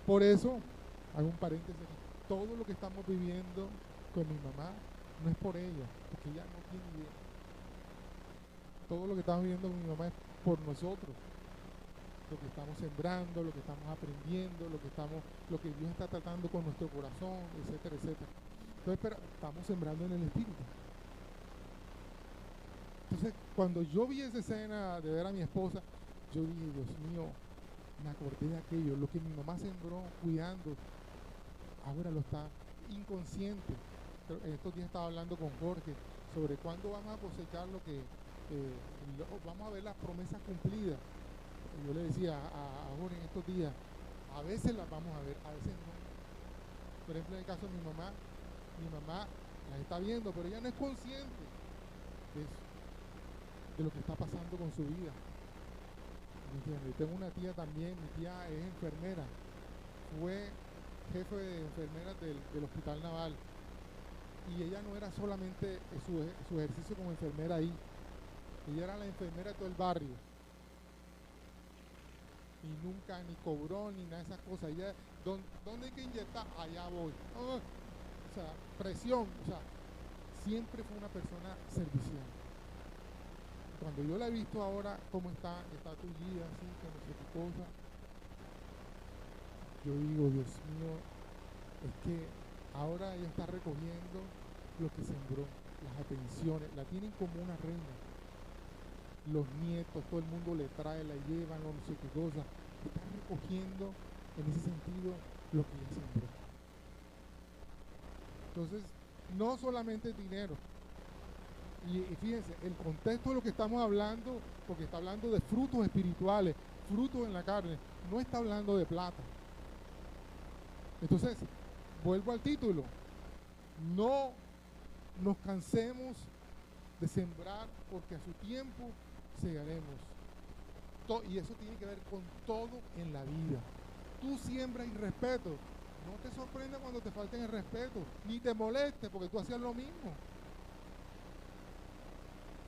Por eso, hago un paréntesis aquí. Todo lo que estamos viviendo con mi mamá no es por ella, porque ella no tiene idea. Todo lo que estamos viviendo con mi mamá es por nosotros. Lo que estamos sembrando, lo que estamos aprendiendo, lo que Dios está tratando con nuestro corazón, etcétera, etcétera. Entonces, pero estamos sembrando en el Espíritu. Entonces, cuando yo vi esa escena de ver a mi esposa, yo dije, Dios mío, me acordé de aquello, lo que mi mamá sembró cuidando, ahora lo está inconsciente. En estos días estaba hablando con Jorge sobre cuándo vamos a cosechar vamos a ver las promesas cumplidas. Yo le decía a Jorge en estos días, a veces las vamos a ver, a veces no. Por ejemplo, en el caso de mi mamá las está viendo, pero ella no es consciente de eso, de lo que está pasando con su vida. ¿Me entiendes? Tengo una tía también, mi tía es enfermera, fue jefe de enfermeras del Hospital Naval, y ella no era solamente su ejercicio como enfermera ahí, ella era la enfermera de todo el barrio, y nunca ni cobró ni nada de esas cosas. Ella, ¿dónde hay que inyectar? Allá voy. O sea, presión, o sea, siempre fue una persona servicial. Cuando yo la he visto ahora, cómo está tu guía, así, que no sé qué cosa, yo digo, Dios mío, es que ahora ella está recogiendo lo que sembró, las atenciones, la tienen como una reina. Los nietos, todo el mundo le trae, la llevan, no sé qué cosa, está recogiendo en ese sentido lo que ella sembró. Entonces, no solamente dinero. Y fíjense, el contexto de lo que estamos hablando, porque está hablando de frutos espirituales, frutos en la carne, no está hablando de plata. Entonces, vuelvo al título, no nos cansemos de sembrar, porque a su tiempo segaremos. Y eso tiene que ver con todo en la vida. Tú siembras irrespeto, no te sorprenda cuando te falten el respeto, ni te moleste porque tú hacías lo mismo.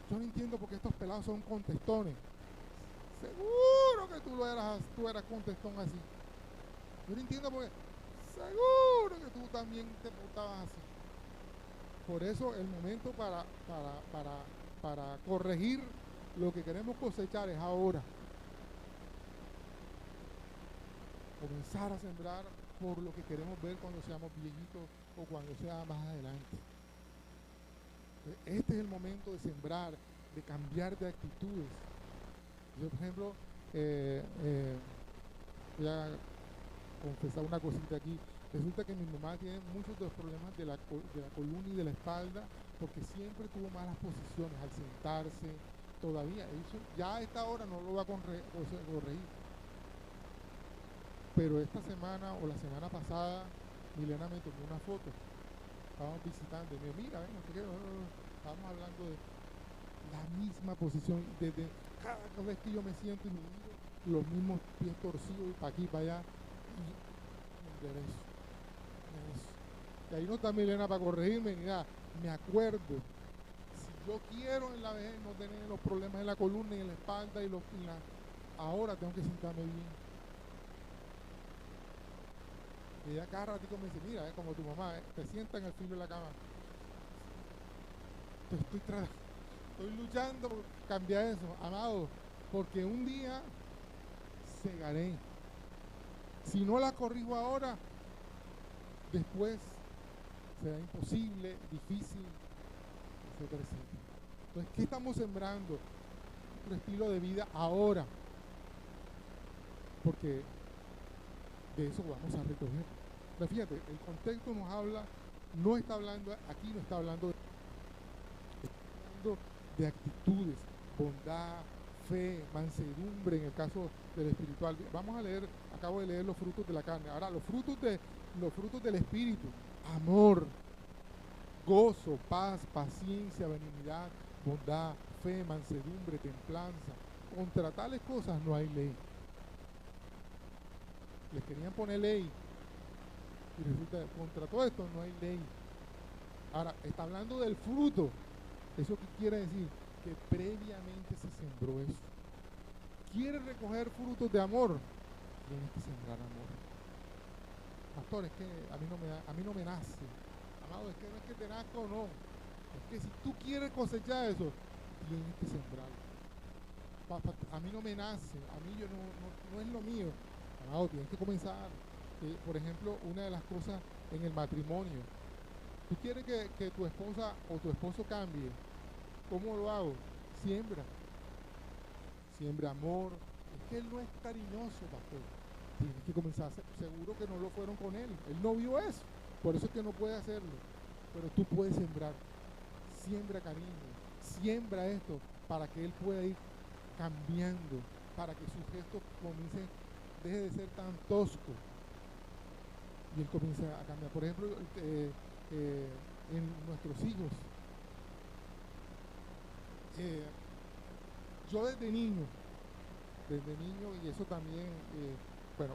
Yo no entiendo por qué estos pelados son contestones. Seguro que tú eras contestón así. Yo no entiendo por qué. Seguro que tú también te portabas así. Por eso el momento para corregir lo que queremos cosechar es ahora. Comenzar a sembrar por lo que queremos ver cuando seamos viejitos o cuando sea más adelante. Este es el momento de sembrar, de cambiar de actitudes. Yo, por ejemplo, voy a confesar una cosita aquí. Resulta que mi mamá tiene muchos de los problemas de la columna y de la espalda porque siempre tuvo malas posiciones al sentarse, todavía, eso ya a esta hora no lo va a corregir. Pero esta semana o la semana pasada, Milena me tomó una foto, estábamos visitando, y me dijo, mira, no sé qué, estábamos hablando de la misma posición, desde cada vez que yo me siento y me miro, los mismos pies torcidos, para aquí, para allá, y derecho. Y ahí no está Milena para corregirme ni nada. Me acuerdo, si yo quiero en la vejez no tener los problemas en la columna y en la espalda ahora tengo que sentarme bien. Y ella cada ratito me dice, mira, como tu mamá, te sienta en el filo de la cama. Estoy luchando por cambiar eso, amado, porque un día cegaré. Si no la corrijo ahora, después será imposible, difícil, etcétera, etcétera. Entonces, ¿qué estamos sembrando? Nuestro estilo de vida ahora, porque de eso vamos a recoger. Pero fíjate, el contexto nos habla, no está hablando, aquí no está hablando de actitudes, bondad, fe, mansedumbre en el caso del espiritual. Vamos a leer, acabo de leer los frutos de la carne. Ahora, los frutos del espíritu: amor, gozo, paz, paciencia, benignidad, bondad, fe, mansedumbre, templanza. Contra tales cosas no hay ley. Les querían poner ley y resulta que contra todo esto no hay ley. Ahora, está hablando del fruto. ¿Eso qué quiere decir? Que previamente se sembró eso. ¿Quieres recoger frutos de amor? Tienes que sembrar amor. Pastor, es que a mí no me nace. Amado, es que no es que te nazca o no. Es que si tú quieres cosechar eso, tienes que sembrarlo. A mí no me nace, a mí no es lo mío. Amado, tienes que comenzar. Por ejemplo, una de las cosas en el matrimonio. ¿Tú quieres que tu esposa o tu esposo cambie? ¿Cómo lo hago? Siembra. Siembra amor. Es que él no es cariñoso, pastor. Tienes que comenzar. Seguro que no lo fueron con él. Él no vio eso. Por eso es que no puede hacerlo. Pero tú puedes sembrar. Siembra cariño. Siembra esto para que él pueda ir cambiando. Para que su gesto deje de ser tan tosco. Y él comienza a cambiar. Por ejemplo, en nuestros hijos. Yo desde niño, y eso también, bueno,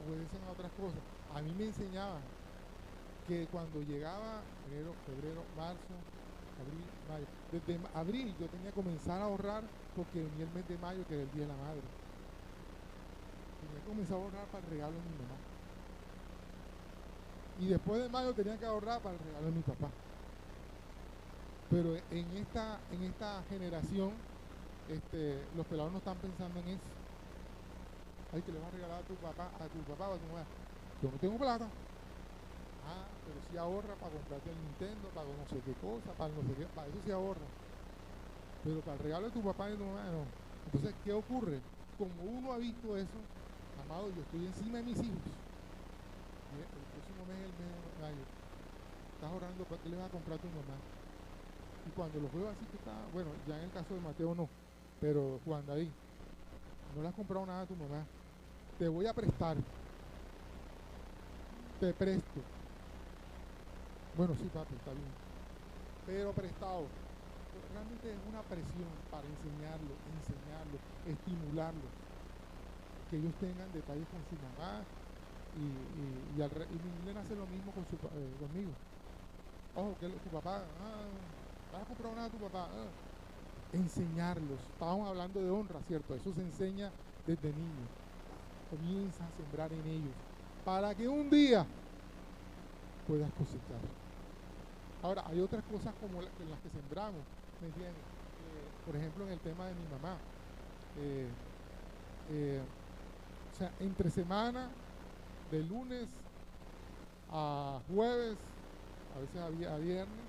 obedecen a otras cosas. A mí me enseñaban que cuando llegaba enero, febrero, marzo, abril, mayo, desde abril yo tenía que comenzar a ahorrar porque venía el mes de mayo, que era el Día de la Madre. Tenía que comenzar a ahorrar para el regalo de mi mamá. Y después de mayo tenía que ahorrar para el regalo de mi papá. Pero en esta generación, los pelados no están pensando en eso. Ay, que le vas a regalar a tu papá o a tu mamá. Yo no tengo plata. Ah, pero sí ahorra para comprarte el Nintendo, para no sé qué cosa, para no sé qué, para eso sí ahorra. Pero para el regalo de tu papá y de tu mamá no. Entonces, ¿qué ocurre? Como uno ha visto eso, amado, yo estoy encima de mis hijos. Y el próximo mes es el mes de mayo. Estás ahorrando para qué le vas a comprar a tu mamá. Y cuando los veo así que está, bueno, ya en el caso de Mateo no, pero Juan David, no le has comprado nada a tu mamá, te voy a prestar, te presto. Bueno, sí, papi, está bien, pero prestado. Pero realmente es una presión para enseñarlo, estimularlo, que ellos tengan detalles con su mamá y mi Milena hace lo mismo conmigo. Ojo, que tu papá, ¿vas a comprar nada a tu papá? Enseñarlos. Estábamos hablando de honra, ¿cierto? Eso se enseña desde niños. Comienza a sembrar en ellos para que un día puedas cosechar. Ahora, hay otras cosas como en las que sembramos, ¿me entiendes? Por ejemplo, en el tema de mi mamá. O sea, entre semana, de lunes a jueves, a veces a viernes,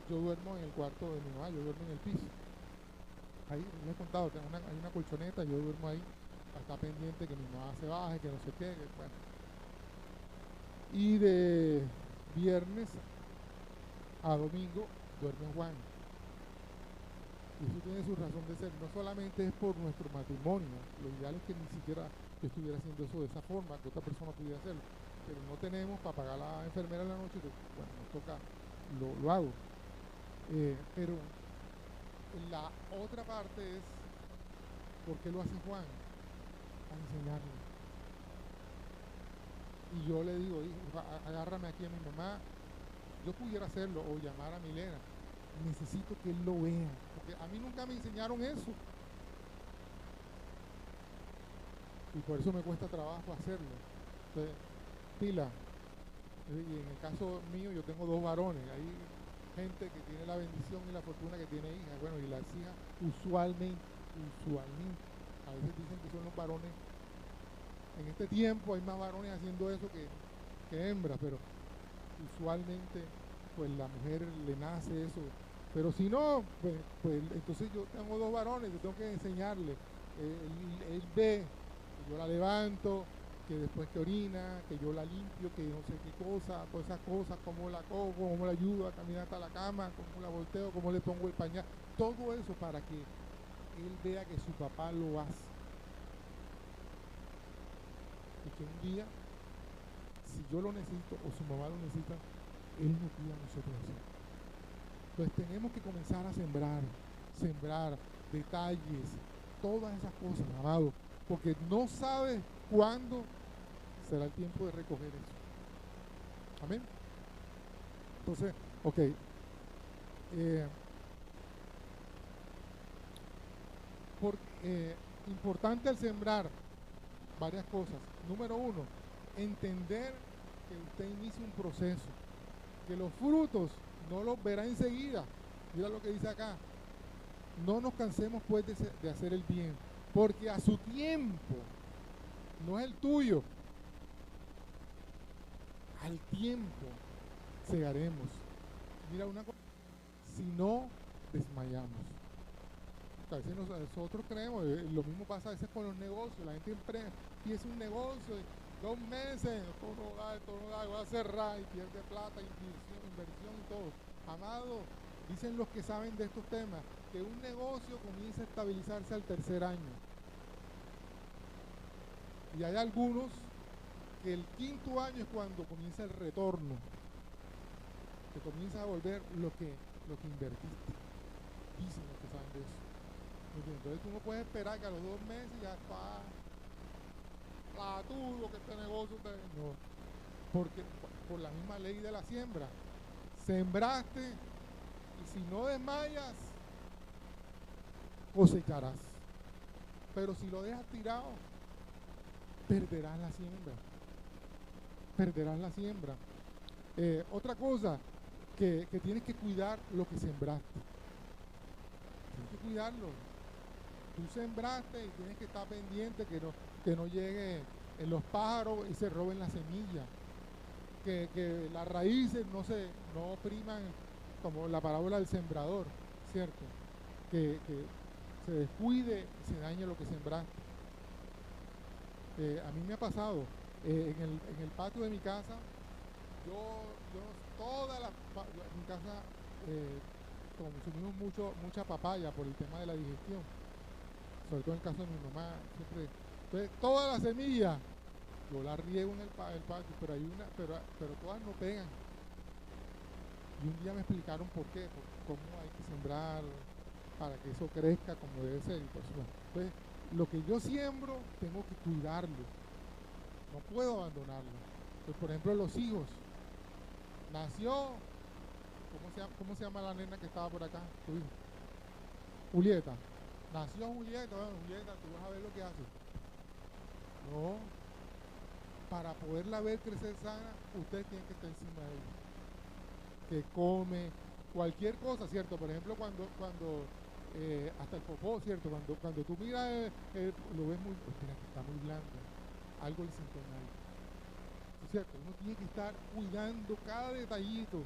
yo duermo en el cuarto de mi mamá, yo duermo en el piso. Ahí les he contado, hay una colchoneta, yo duermo ahí, está pendiente que mi mamá se baje, que no sé qué, bueno. Y de viernes a domingo duerme Juan. Y eso tiene su razón de ser. No solamente es por nuestro matrimonio. Lo ideal es que ni siquiera yo estuviera haciendo eso de esa forma, que otra persona pudiera hacerlo. Pero no tenemos para pagar a la enfermera en la noche. Bueno, nos toca, lo hago. Pero la otra parte es, ¿por qué lo hace Juan? Para enseñarle. Y yo le digo, hijo, agárrame aquí a mi mamá. Yo pudiera hacerlo o llamar a Milena. Necesito que él lo vea, porque a mí nunca me enseñaron eso. Y por eso me cuesta trabajo hacerlo. Entonces, pila. Y en el caso mío, yo tengo 2 varones. Hay gente que tiene la bendición y la fortuna que tiene hijas. Bueno, y las hijas usualmente, a veces dicen que son los varones. En este tiempo hay más varones haciendo eso que hembras, pero usualmente pues la mujer le nace eso. Pero si no, pues entonces yo tengo 2 varones, yo tengo que enseñarle. Él ve que yo la levanto, que después que orina, que yo la limpio, que no sé qué cosa, todas esas cosas, cómo la cojo, cómo la ayudo a caminar hasta la cama, cómo la volteo, cómo le pongo el pañal, todo eso para que él vea que su papá lo hace. Y que un día, si yo lo necesito o su mamá lo necesita, él nos pide a nosotros hacer. Entonces tenemos que comenzar a sembrar detalles, todas esas cosas, amado, porque no sabes cuándo será el tiempo de recoger eso. Amén. Entonces, ok. Importante al sembrar varias cosas. Número 1, entender que usted inicia un proceso, que los frutos no los verá enseguida. Mira lo que dice acá. No nos cansemos pues de hacer el bien, porque a su tiempo, no es el tuyo, al tiempo segaremos. Mira una cosa, si no desmayamos. A veces nosotros creemos, lo mismo pasa a veces con los negocios. La gente empieza un negocio, 2 meses, todo no da, va a cerrar y pierde plata, inversión y todo. Amado, dicen los que saben de estos temas, que un negocio comienza a estabilizarse al 3er año. Y hay algunos que el 5.º año es cuando comienza el retorno, que comienza a volver lo que invertiste. Dicen los que saben de eso. Entonces tú no puedes esperar que a los 2 meses ya está platudo que este negocio no, porque por la misma ley de la siembra, sembraste y si no desmayas, cosecharás. Pero si lo dejas tirado, perderás la siembra. Otra cosa, que tienes que cuidar lo que sembraste. Tienes que cuidarlo. Tú sembraste y tienes que estar pendiente que no lleguen los pájaros y se roben la semilla. Que las raíces no opriman, como la parábola del sembrador, ¿cierto? Que se descuide y se dañe lo que sembraste. A mí me ha pasado, en el patio de mi casa, en mi casa consumimos mucha papaya por el tema de la digestión, sobre todo en el caso de mi mamá, siempre. Entonces, toda la semilla yo la riego en el patio, pero todas no pegan. Y un día me explicaron por qué, cómo hay que sembrar para que eso crezca como debe ser. Entonces, lo que yo siembro, tengo que cuidarlo. No puedo abandonarlo. Pues, por ejemplo, los hijos. Nació, ¿cómo se llama la nena que estaba por acá? Tu hijo. Julieta. Nació Julieta, bueno, Julieta, tú vas a ver lo que hace. No. Para poderla ver crecer sana, usted tiene que estar encima de ella. Que come, cualquier cosa, ¿cierto? Por ejemplo, cuando hasta el popó, ¿cierto? Cuando tú miras, lo ves muy, mira que está muy blando, algo le siento mal, ¿cierto? Uno tiene que estar cuidando cada detallito,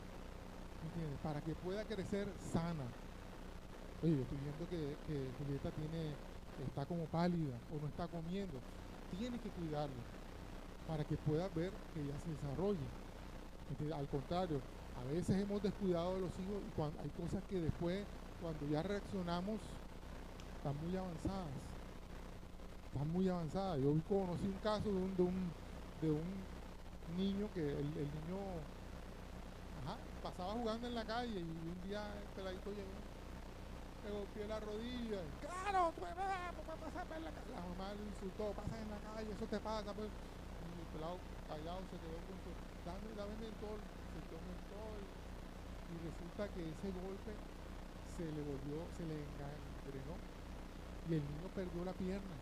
¿entiendes? Para que pueda crecer sana. Oye, yo estoy viendo que Julieta está como pálida o no está comiendo. Tienes que cuidarlo para que puedas ver que ella se desarrolle. Al contrario, A veces hemos descuidado de los hijos y hay cosas que después, cuando ya reaccionamos, están muy avanzadas. Están muy avanzadas. Yo conocí un caso de un niño que el niño pasaba jugando en la calle y un día el peladito llegó, le golpeó la rodilla. ¡Claro! ¡Tú pasas en la calle! La mamá le insultó, pasas en la calle, eso te pasa. Pues. Y el pelado callado se quedó con su... Dame mentol, se dio mentol. Y resulta que ese golpe se le engangrenó y el niño perdió la pierna.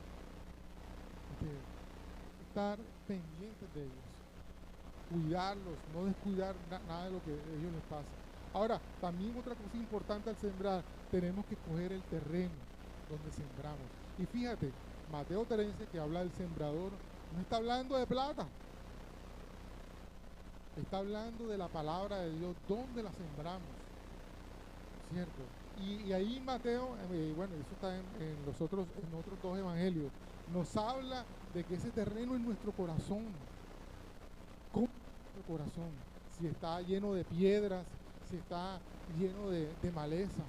Estar pendientes de ellos, cuidarlos, no descuidar nada de lo que a ellos les pasa. Ahora, también otra cosa importante al sembrar, tenemos que coger el terreno donde sembramos. Y fíjate, Mateo 13, que habla del sembrador, no está hablando de plata, está hablando de la palabra de Dios, donde la sembramos, ¿cierto? Y ahí Mateo, bueno, eso está en otros dos evangelios, nos habla de que ese terreno es nuestro corazón. ¿Cómo es nuestro corazón? Si está lleno de piedras, si está lleno de maleza,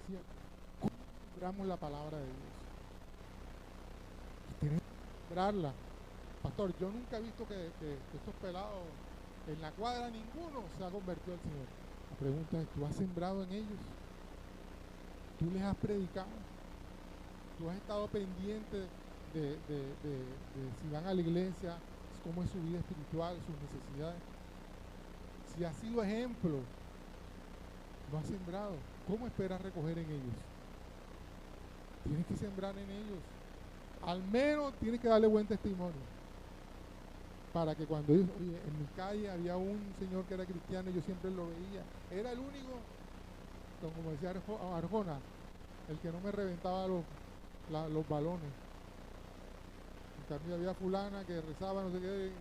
¿cierto? ¿Cómo sembramos la palabra de Dios? Y tenemos que sembrarla. Pastor, yo nunca he visto que estos pelados en la cuadra, ninguno se ha convertido al Señor. La pregunta es, ¿tú has sembrado en ellos? ¿Tú les has predicado? ¿Tú has estado pendiente de si van a la iglesia, cómo es su vida espiritual, sus necesidades? Si has sido ejemplo, no has sembrado, ¿cómo esperas recoger en ellos? Tienes que sembrar en ellos. Al menos tienes que darle buen testimonio. Para que cuando ellos, oye, en mi calle había un señor que era cristiano y yo siempre lo veía. Era el único, como decía Arjona, el que no me reventaba los balones. En cambio había fulana que rezaba, no sé qué,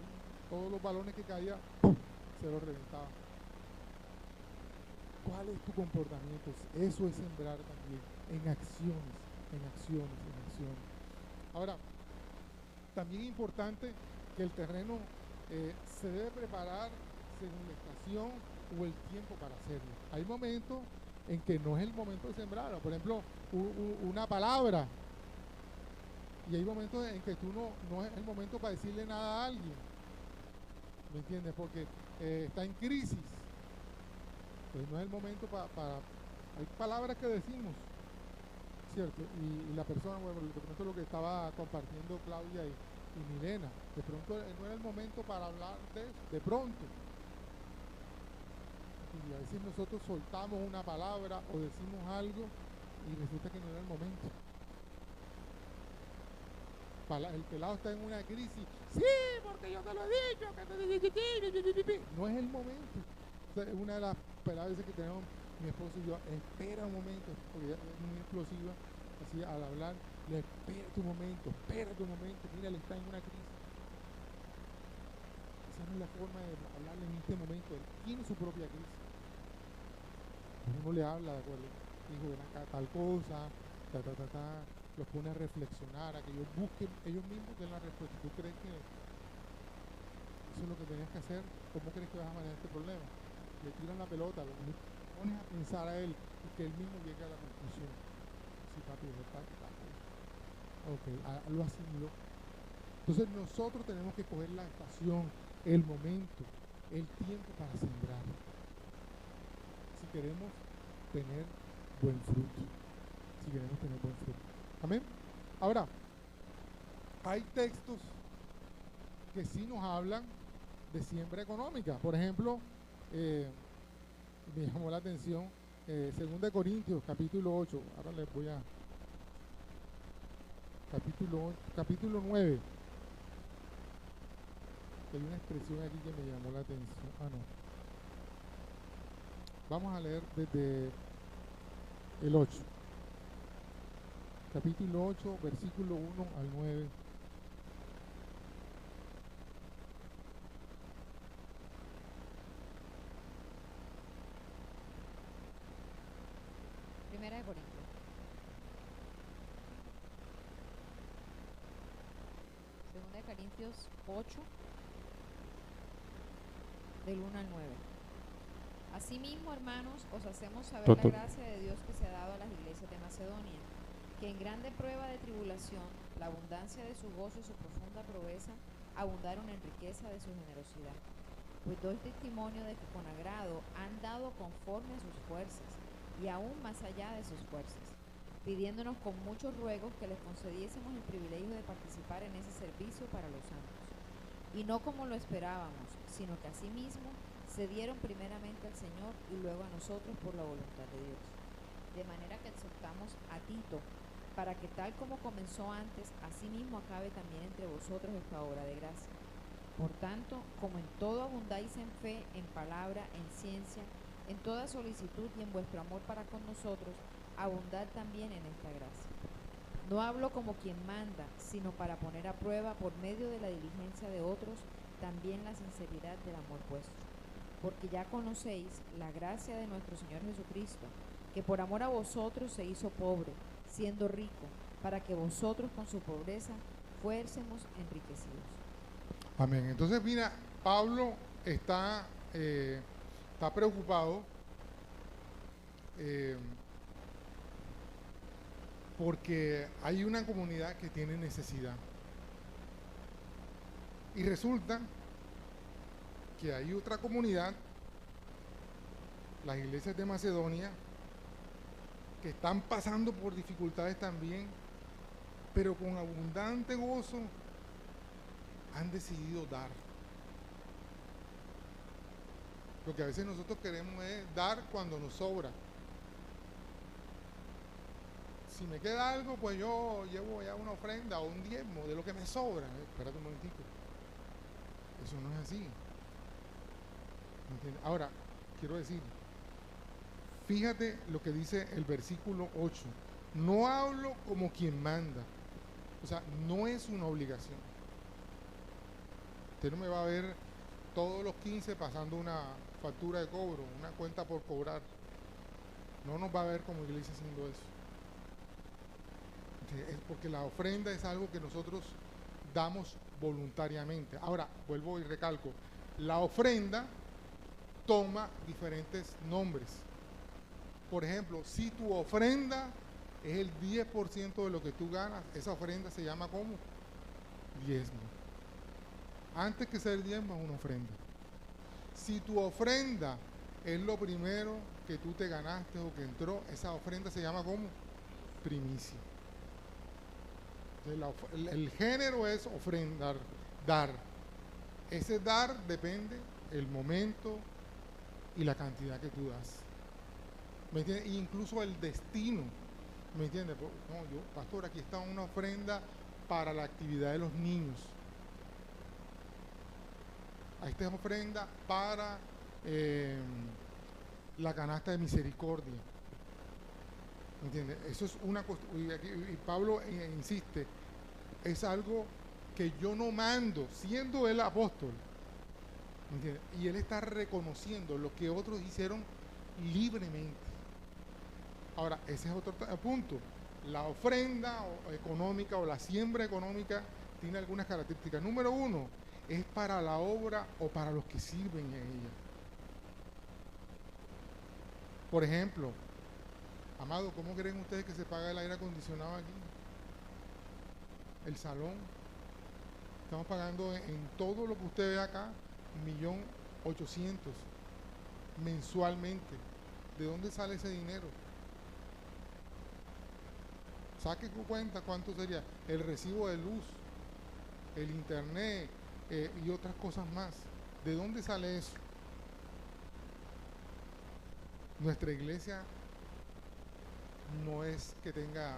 todos los balones que caían, ¡pum!, se los reventaba. ¿Cuál es tu comportamiento? Eso es sembrar también, en acciones, en acciones, en acciones. Ahora, también es importante que el terreno se debe preparar según la estación o el tiempo para hacerlo. Hay momentos en que no es el momento de sembrar, por ejemplo, una palabra, y hay momentos en que tú no es el momento para decirle nada a alguien, ¿me entiendes? Porque está en crisis, entonces no es el momento para hay palabras que decimos, ¿cierto? Y la persona, bueno, de pronto lo que estaba compartiendo Claudia y Milena, de pronto no era el momento para hablar de eso, de pronto. Y a veces nosotros soltamos una palabra o decimos algo y resulta que no era el momento. El pelado está en una crisis. Sí, porque yo te lo he dicho. No es el momento. O sea, una de las peladas que tenemos mi esposo y yo, espera un momento, porque ella es muy explosiva, así al hablar, le espera tu momento, mira, él está en una crisis. Esa no es la forma de hablarle en este momento, él tiene su propia crisis. Uno le habla, de acuerdo, dijo, ven acá, tal cosa, los pone a reflexionar, a que ellos busquen, ellos mismos den la respuesta. ¿Tú crees que eso es lo que tenías que hacer? ¿Cómo crees que vas a manejar este problema? Le tiran la pelota, lo pones a pensar a él y que él mismo llegue a la conclusión. Sí, papi, es verdad. Ok, lo asimiló. Entonces nosotros tenemos que coger la estación, el momento, el tiempo para sembrar. Si queremos tener buen fruto. Si queremos tener buen fruto. Amén. Ahora, hay textos que sí nos hablan de siembra económica. Por ejemplo, me llamó la atención 2 Corintios, capítulo 8. Ahora les voy a... Capítulo 9. Hay una expresión aquí que me llamó la atención. No. Vamos a leer desde el 8. Capítulo 8, versículo 1 al 9. Primera de Corintios. Segunda de Corintios 8, del 1 al 9. Asimismo, hermanos, os hacemos saber Doctor. la gracia de Dios que se ha dado a las iglesias de Macedonia, que en grande prueba de tribulación, la abundancia de su gozo y su profunda proeza abundaron en riqueza de su generosidad. Pues doy testimonio de que con agrado han dado conforme a sus fuerzas, y aún más allá de sus fuerzas, pidiéndonos con muchos ruegos que les concediésemos el privilegio de participar en ese servicio para los santos. Y no como lo esperábamos, sino que asimismo se dieron primeramente al Señor y luego a nosotros por la voluntad de Dios. De manera que exhortamos a Tito, para que tal como comenzó antes, asimismo acabe también entre vosotros esta obra de gracia. Por tanto, como en todo abundáis en fe, en palabra, en ciencia, en toda solicitud y en vuestro amor para con nosotros, abundad también en esta gracia. No hablo como quien manda, sino para poner a prueba por medio de la diligencia de otros también la sinceridad del amor vuestro. Porque ya conocéis la gracia de nuestro Señor Jesucristo, que por amor a vosotros se hizo pobre, siendo rico, para que vosotros con su pobreza fuésemos enriquecidos. Amén. Entonces, mira, Pablo está preocupado porque hay una comunidad que tiene necesidad. Y resulta que hay otra comunidad, las iglesias de Macedonia, que están pasando por dificultades también, pero con abundante gozo han decidido dar. Lo que a veces nosotros queremos es dar cuando nos sobra. Si me queda algo, pues yo llevo ya una ofrenda o un diezmo de lo que me sobra. Espérate un momentito. Eso no es así. ¿Entiendes? Ahora, quiero decir, fíjate lo que dice el versículo 8. No hablo como quien manda. O sea, no es una obligación. Usted no me va a ver todos los 15 pasando una factura de cobro, una cuenta por cobrar. No nos va a ver como iglesia haciendo eso. Es porque la ofrenda es algo que nosotros damos voluntariamente. Ahora, vuelvo y recalco, la ofrenda toma diferentes nombres. Por ejemplo, si tu ofrenda es el 10% de lo que tú ganas, esa ofrenda se llama ¿cómo? Diezmo. Antes que ser diezmo es una ofrenda. Si tu ofrenda es lo primero que tú te ganaste o que entró, esa ofrenda se llama ¿cómo? Primicia. El género es ofrendar, dar. Ese dar depende el momento y la cantidad que tú das. ¿Me entiendes? E incluso el destino. ¿Me entiendes? No, yo, pastor, aquí está una ofrenda para la actividad de los niños. Esta es ofrenda para la canasta de misericordia. ¿Me entiendes? Eso es una cosa, y Pablo insiste, es algo que yo no mando, siendo él apóstol. ¿Me entiendes? Y él está reconociendo lo que otros hicieron libremente. Ahora, ese es otro punto. La ofrenda económica o la siembra económica tiene algunas características. Número uno, es para la obra o para los que sirven en ella. Por ejemplo, amado, ¿cómo creen ustedes que se paga el aire acondicionado aquí? El salón. Estamos pagando en todo lo que usted ve acá, 1.800.000 mensualmente. ¿De dónde sale ese dinero? Saque su cuenta cuánto sería el recibo de luz, el internet y otras cosas más. ¿De dónde sale eso? Nuestra iglesia no es que tenga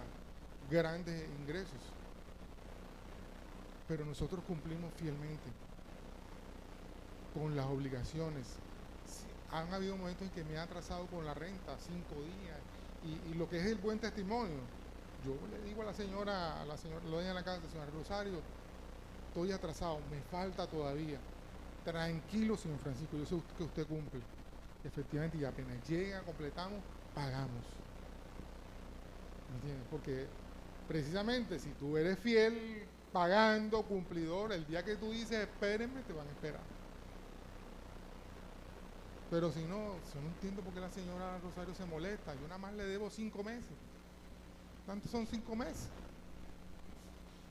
grandes ingresos, pero nosotros cumplimos fielmente con las obligaciones. Han habido momentos en que me he atrasado con la renta 5 días y lo que es el buen testimonio. Yo le digo a la señora, lo dueña de la casa, señora Rosario, estoy atrasado, me falta todavía. Tranquilo, señor Francisco, yo sé que usted cumple. Efectivamente, y apenas llega, completamos, pagamos. ¿Me entiendes? Porque precisamente si tú eres fiel, pagando, cumplidor, el día que tú dices espérenme, te van a esperar. Pero si no, yo no entiendo por qué la señora Rosario se molesta. Yo nada más le debo 5 meses. ¿Cuántos son 5 meses?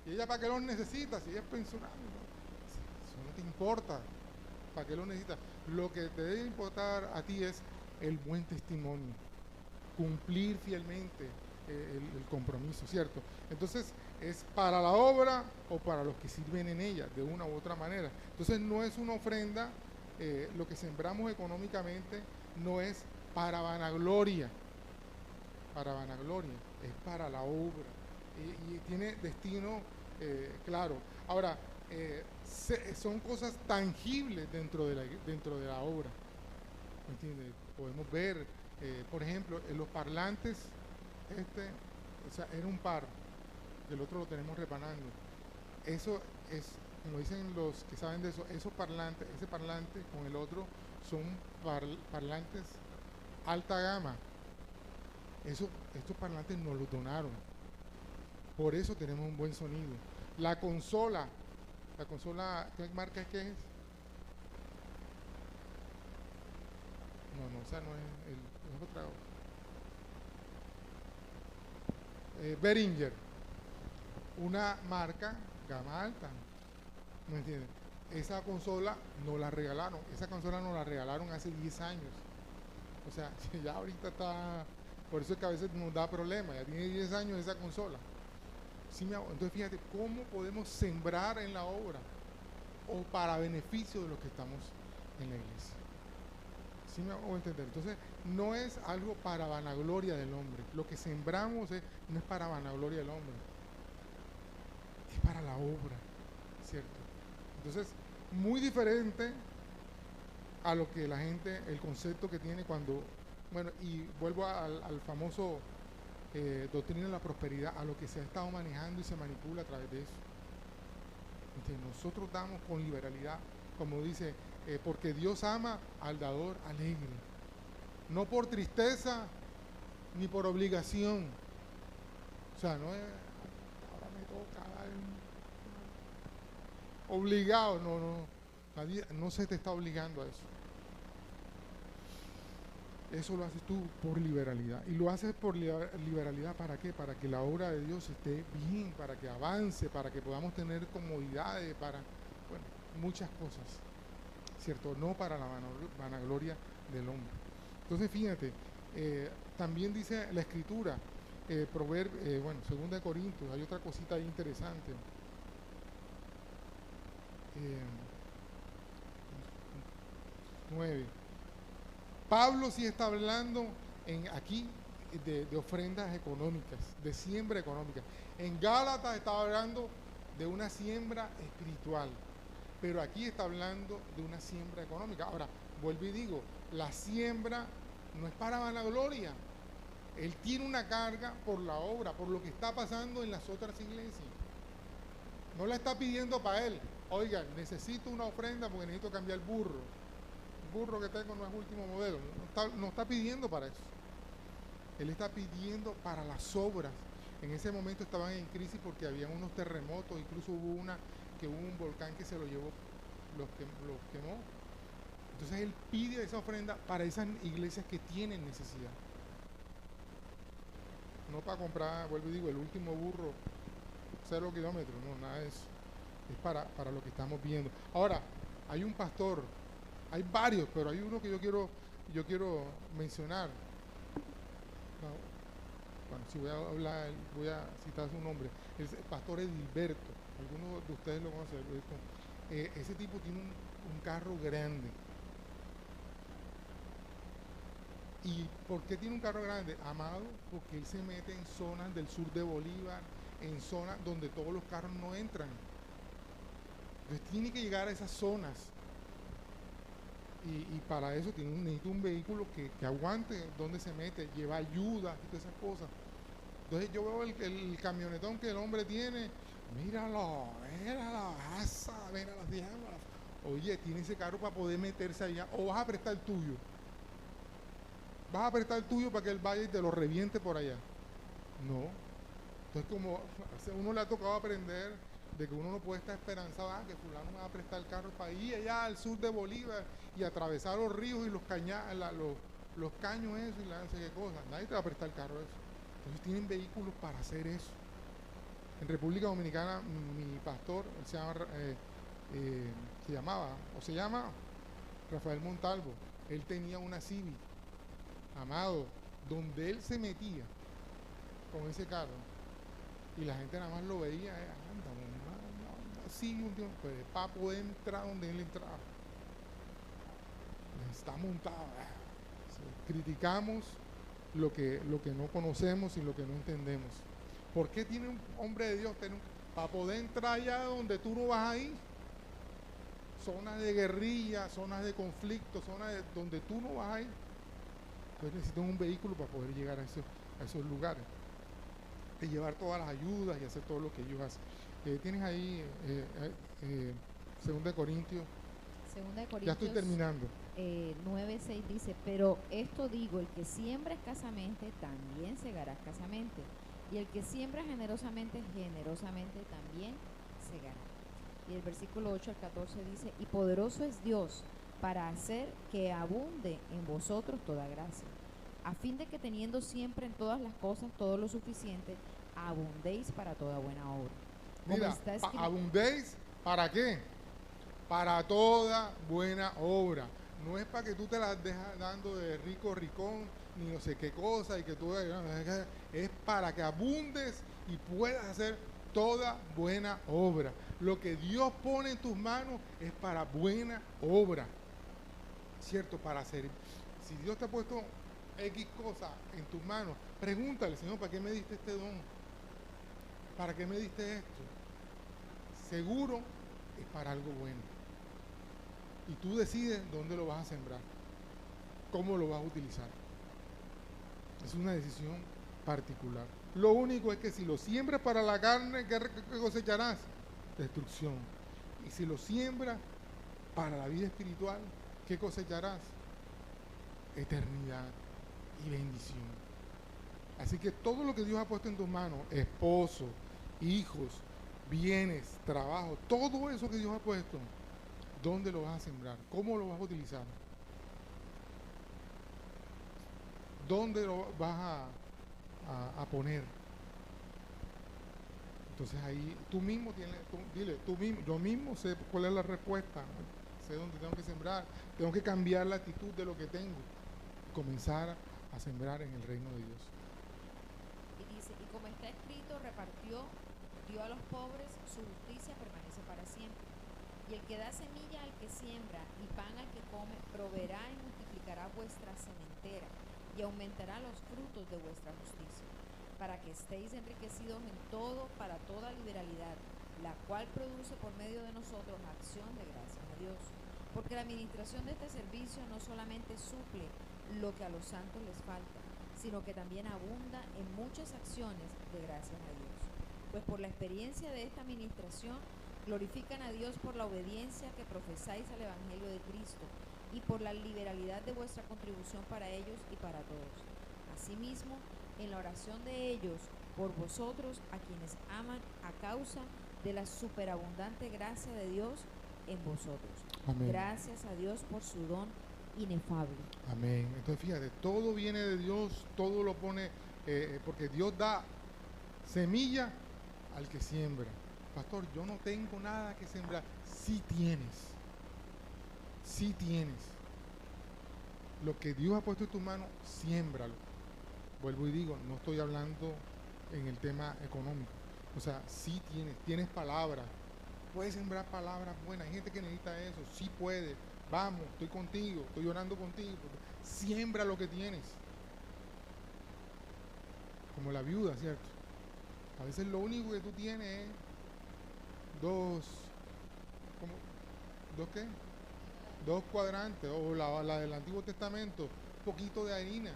¿Y ella para qué los necesita? Si ella es pensionada. Eso no te importa. ¿Para qué lo necesitas? Lo que te debe importar a ti es el buen testimonio. Cumplir fielmente el compromiso, ¿cierto? Entonces, es para la obra o para los que sirven en ella, de una u otra manera. Entonces, no es una ofrenda, lo que sembramos económicamente no es para vanagloria, es para la obra y tiene destino claro. Ahora, son cosas tangibles dentro de la obra, ¿me entiendes? Podemos ver, por ejemplo, en los parlantes, o sea, era un par, el otro lo tenemos repanando. Eso es, como dicen los que saben de eso, esos parlantes, ese parlante con el otro son parlantes alta gama. Estos parlantes nos los donaron. Por eso tenemos un buen sonido. La consola, ¿qué marca es que es? No, esa no es otra. Behringer, una marca gama alta, ¿me entiendes? Esa consola nos la regalaron hace 10 años. O sea, ya ahorita está, por eso es que a veces nos da problemas, ya tiene 10 años esa consola. ¿Sí me hago? Entonces fíjate, ¿cómo podemos sembrar en la obra? O para beneficio de los que estamos en la iglesia. ¿Sí me hago entender? Entonces, no es algo para vanagloria del hombre. Lo que sembramos no es para vanagloria del hombre. Es para la obra, ¿cierto? Entonces, muy diferente a lo que la gente, el concepto que tiene cuando, bueno, y vuelvo al famoso doctrina de la prosperidad, a lo que se ha estado manejando y se manipula a través de eso. Entonces, nosotros damos con liberalidad, como dice, porque Dios ama al dador alegre, no por tristeza ni por obligación. O sea, no es ahora me toca dar obligado, no, nadie, no se te está obligando a eso. Eso lo haces tú por liberalidad. Y lo haces por liberalidad, ¿para qué? Para que la obra de Dios esté bien, para que avance, para que podamos tener comodidades, para, bueno, muchas cosas, ¿cierto? No para la vanagloria del hombre. Entonces, fíjate, también dice la Escritura, bueno, 2 Corintios, hay otra cosita ahí interesante. 9. Pablo sí está hablando aquí de ofrendas económicas, de siembra económica. En Gálatas estaba hablando de una siembra espiritual, pero aquí está hablando de una siembra económica. Ahora, vuelvo y digo, la siembra no es para vanagloria. Él tiene una carga por la obra, por lo que está pasando en las otras iglesias. No la está pidiendo para él. Oigan, necesito una ofrenda porque necesito cambiar el burro. El burro que tengo no es último modelo. No está pidiendo para eso. Él está pidiendo para las obras. En ese momento estaban en crisis porque había unos terremotos, incluso hubo un volcán que se lo llevó, los quemó. Entonces él pide esa ofrenda para esas iglesias que tienen necesidad. No para comprar, vuelvo y digo, el último burro, 0 kilómetros, no, nada de eso. Es para lo que estamos viendo. Ahora, hay un pastor, hay varios, pero hay uno que yo quiero mencionar. No, bueno, si voy a citar su nombre. Es el pastor Edilberto. Algunos de ustedes lo conocen. Ese tipo tiene un carro grande. ¿Y por qué tiene un carro grande? Amado, porque él se mete en zonas del sur de Bolívar, en zonas donde todos los carros no entran. Entonces tiene que llegar a esas zonas. Y para eso necesita un vehículo que aguante donde se mete, lleva ayuda y todas esas cosas. Entonces yo veo el camionetón que el hombre tiene, míralo, mira la asa, mira las diablas. Oye, tiene ese carro para poder meterse allá, o vas a prestar el tuyo. Vas a prestar el tuyo para que él vaya y te lo reviente por allá. No. Entonces como a uno le ha tocado aprender de que uno no puede estar esperanzado, que fulano me va a prestar el carro para ir allá al sur de Bolívar y atravesar los ríos y los caños eso y la no sé qué cosa. Nadie te va a prestar el carro eso. Entonces tienen vehículos para hacer eso. En República Dominicana, mi pastor, él se llama Rafael Montalvo. Él tenía una Civic, amado, donde él se metía con ese carro y la gente nada más lo veía, sí, pues, para poder entrar donde él entraba. Está montado. Criticamos lo que no conocemos y lo que no entendemos. ¿Por qué tiene un hombre de Dios para poder entrar allá donde tú no vas a ir? Zonas de guerrilla, zonas de conflicto, donde tú no vas a ir. Entonces necesitan un vehículo para poder llegar a esos lugares. De llevar todas las ayudas y hacer todo lo que ellos hacen. Tienes ahí 2 de Corintios. Ya estoy terminando. 9:6 dice, pero esto digo, el que siembra escasamente, también segará escasamente. Y el que siembra generosamente, generosamente también segará. Y el versículo 8 al 14 dice, y poderoso es Dios para hacer que abunde en vosotros toda gracia, a fin de que teniendo siempre en todas las cosas todo lo suficiente, abundéis para toda buena obra. Mira, abundéis, ¿para qué? Para toda buena obra. No es para que tú te las dejas dando de rico ricón, ni no sé qué cosa, y que tú es para que abundes y puedas hacer toda buena obra. Lo que Dios pone en tus manos es para buena obra, ¿cierto? Para hacer. Si Dios te ha puesto X cosa en tus manos, pregúntale, Señor, ¿para qué me diste este don? ¿Para qué me diste esto? Seguro es para algo bueno. Y tú decides dónde lo vas a sembrar, cómo lo vas a utilizar. Es una decisión particular. Lo único es que si lo siembras para la carne, ¿qué cosecharás? Destrucción. Y si lo siembras para la vida espiritual, ¿qué cosecharás? Eternidad y bendición. Así que todo lo que Dios ha puesto en tus manos, esposo, hijos, bienes, trabajo, todo eso que Dios ha puesto, ¿dónde lo vas a sembrar? ¿Cómo lo vas a utilizar? ¿Dónde lo vas a poner? Entonces ahí tú mismo yo mismo sé cuál es la respuesta, sé dónde tengo que sembrar, tengo que cambiar la actitud de lo que tengo y comenzar a sembrar en el reino de Dios. Y dice, y como está escrito, dio a los pobres, su justicia permanece para siempre. Y el que da semilla al que siembra y pan al que come, proveerá y multiplicará vuestra sementera y aumentará los frutos de vuestra justicia, para que estéis enriquecidos en todo para toda liberalidad, la cual produce por medio de nosotros acción de gracias a Dios. Porque la administración de este servicio no solamente suple lo que a los santos les falta, sino que también abunda en muchas acciones de gracias a Dios. Pues por la experiencia de esta administración, glorifican a Dios por la obediencia que profesáis al Evangelio de Cristo y por la liberalidad de vuestra contribución para ellos y para todos. Asimismo, en la oración de ellos por vosotros, a quienes aman a causa de la superabundante gracia de Dios en vosotros. Amén. Gracias a Dios por su don inefable. Amén. Entonces fíjate, todo viene de Dios, todo lo pone, porque Dios da semilla al que siembra. Pastor, yo no tengo nada que sembrar. Sí tienes. Sí tienes. Lo que Dios ha puesto en tus manos, siémbralo. Vuelvo y digo, no estoy hablando en el tema económico. O sea, sí tienes palabras. Puedes sembrar palabras buenas. Hay gente que necesita eso. Sí puede. Vamos, estoy contigo, estoy orando contigo. Siembra lo que tienes. Como la viuda, ¿cierto? A veces lo único que tú tienes es dos cuadrantes, o la del Antiguo Testamento, un poquito de harina,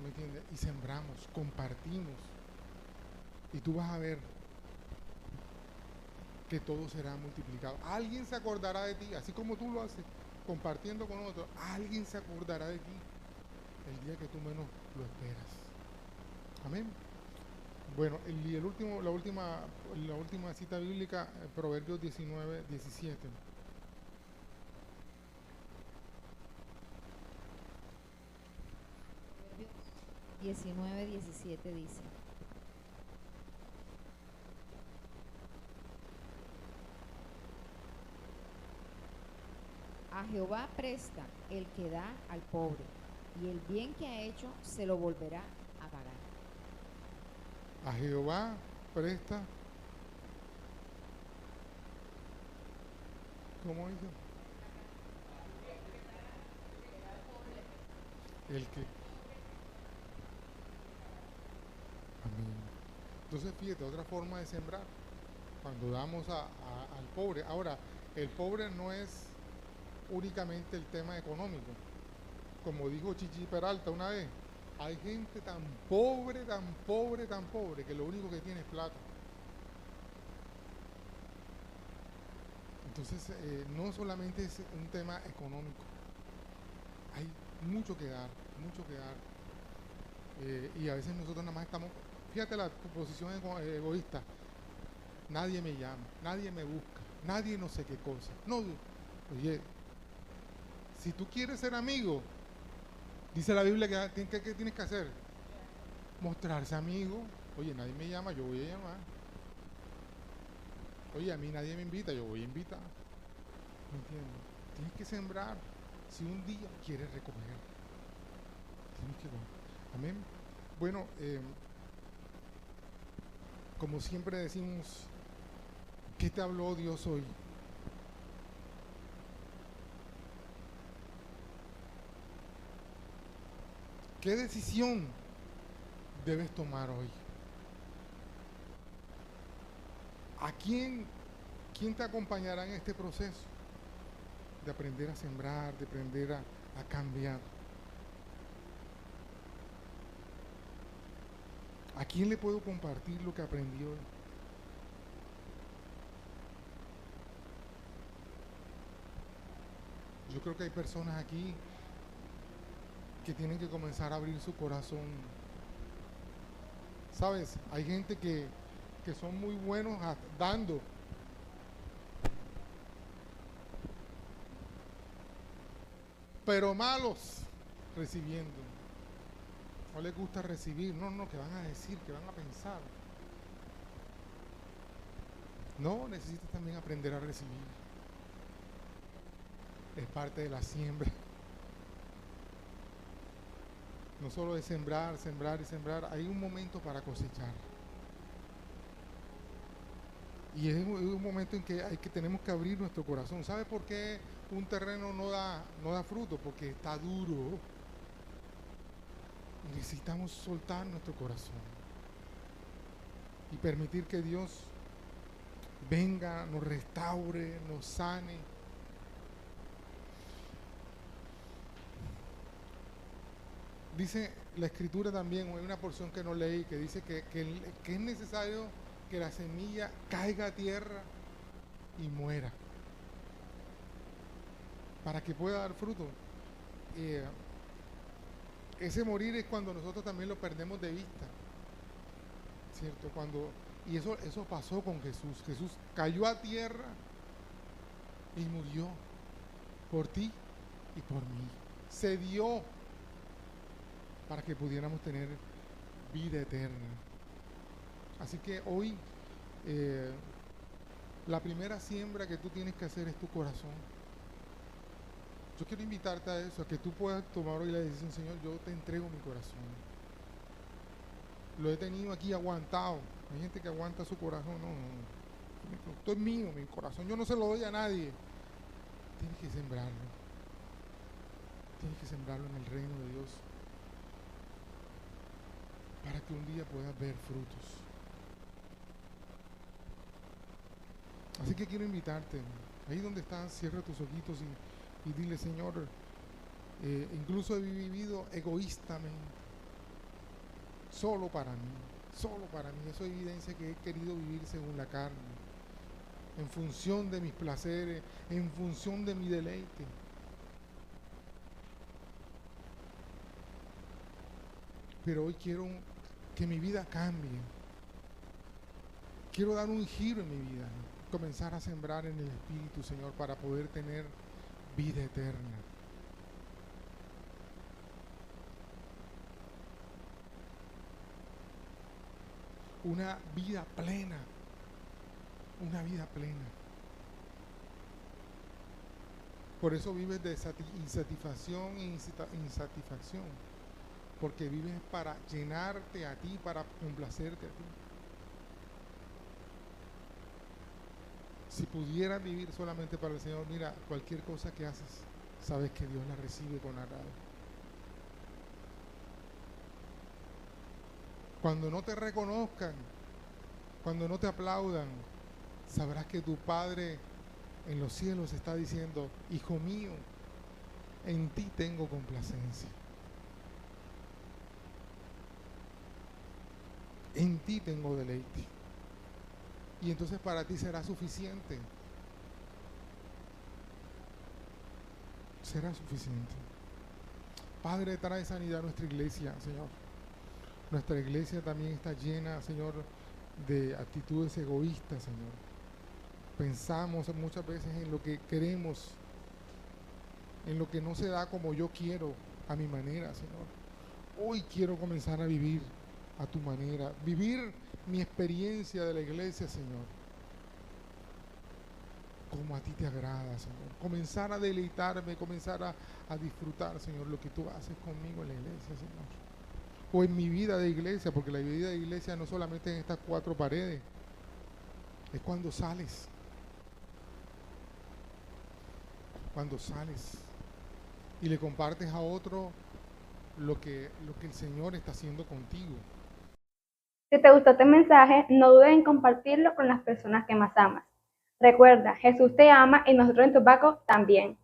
¿me entiendes? Y sembramos, compartimos, y tú vas a ver que todo será multiplicado. Alguien se acordará de ti, así como tú lo haces, compartiendo con otros. Alguien se acordará de ti el día que tú menos lo esperas. Amén. Bueno, y la última cita bíblica, Proverbios 19, 17. 19:17 dice: A Jehová presta el que da al pobre, y el bien que ha hecho se lo volverá a pagar. A Jehová presta, ¿cómo dice? El que. Amén. Entonces, fíjate, otra forma de sembrar, cuando damos al pobre. Ahora, el pobre no es únicamente el tema económico. Como dijo Chichi Peralta una vez, hay gente tan pobre, tan pobre, tan pobre, que lo único que tiene es plata. Entonces, no solamente es un tema económico, hay mucho que dar, mucho que dar. Y a veces nosotros nada más estamos, fíjate la posición egoísta, nadie me llama, nadie me busca, nadie no sé qué cosa. No, oye, si tú quieres ser amigo, dice la Biblia que ¿qué tienes que hacer? Mostrarse amigo. Oye, nadie me llama, yo voy a llamar. Oye, a mí nadie me invita, yo voy a invitar. ¿Me entiendes? Tienes que sembrar. Si un día quieres recoger, tienes que dar. Amén. Bueno, como siempre decimos, ¿qué te habló Dios hoy? ¿Qué decisión debes tomar hoy? ¿A quién te acompañará en este proceso de aprender a sembrar, de aprender a cambiar? ¿A quién le puedo compartir lo que aprendí hoy? Yo creo que hay personas aquí que tienen que comenzar a abrir su corazón. ¿Sabes? Hay gente que son muy buenos dando, pero malos recibiendo. No les gusta recibir, no, que van a decir, que van a pensar. No, necesitas también aprender a recibir. Es parte de la siembra. No solo es sembrar, sembrar y sembrar, hay un momento para cosechar. Y es un momento en que tenemos que abrir nuestro corazón. ¿Sabe por qué un terreno no da fruto? Porque está duro. Y necesitamos soltar nuestro corazón y permitir que Dios venga, nos restaure, nos sane. Dice la escritura también, hay una porción que no leí, que dice que es necesario que la semilla caiga a tierra y muera para que pueda dar fruto. Ese morir es cuando nosotros también lo perdemos de vista, ¿cierto? Y eso pasó con Jesús. Jesús cayó a tierra y murió por ti y por mí. Se dio para que pudiéramos tener vida eterna. Así que hoy la primera siembra que tú tienes que hacer es tu corazón. Yo quiero invitarte a eso, a que tú puedas tomar hoy la decisión: Señor, yo te entrego mi corazón. Lo he tenido aquí aguantado. Hay gente que aguanta su corazón. No. Esto es mío, mi corazón. Yo no se lo doy a nadie. Tienes que sembrarlo. Tienes que sembrarlo en el reino de Dios, para que un día puedas ver frutos. Así que quiero invitarte, ahí donde estás, cierra tus ojitos y dile: Señor, incluso he vivido egoístamente, solo para mí. Eso evidencia que he querido vivir según la carne, en función de mis placeres, en función de mi deleite. Pero hoy quiero que mi vida cambie, Quiero dar un giro en mi vida, comenzar a sembrar en el Espíritu, Señor, para poder tener vida eterna. Una vida plena, una vida plena. Por eso vives de insatisfacción e insatisfacción, porque vives para llenarte a ti, para complacerte a ti. Si pudieras vivir solamente para el Señor, mira, cualquier cosa que haces, sabes que Dios la recibe con agrado. Cuando no te reconozcan, cuando no te aplaudan, sabrás que tu Padre en los cielos está diciendo: hijo mío, en ti tengo complacencia. En ti tengo deleite. Y entonces para ti será suficiente. Será suficiente. Padre, trae sanidad a nuestra iglesia, Señor. Nuestra iglesia también está llena, Señor, de actitudes egoístas, Señor. Pensamos muchas veces en lo que queremos, en lo que no se da como yo quiero, a mi manera, Señor. Hoy quiero comenzar a vivir a tu manera, vivir mi experiencia de la iglesia, Señor, como a ti te agrada, Señor. Comenzar a deleitarme, comenzar a disfrutar, Señor, lo que tú haces conmigo en la iglesia, Señor. O en mi vida de iglesia, porque la vida de iglesia no solamente en estas cuatro paredes, es cuando sales. Cuando sales y le compartes a otro lo que el Señor está haciendo contigo. Si te gustó este mensaje, no dudes en compartirlo con las personas que más amas. Recuerda, Jesús te ama y nosotros en Tubaco también.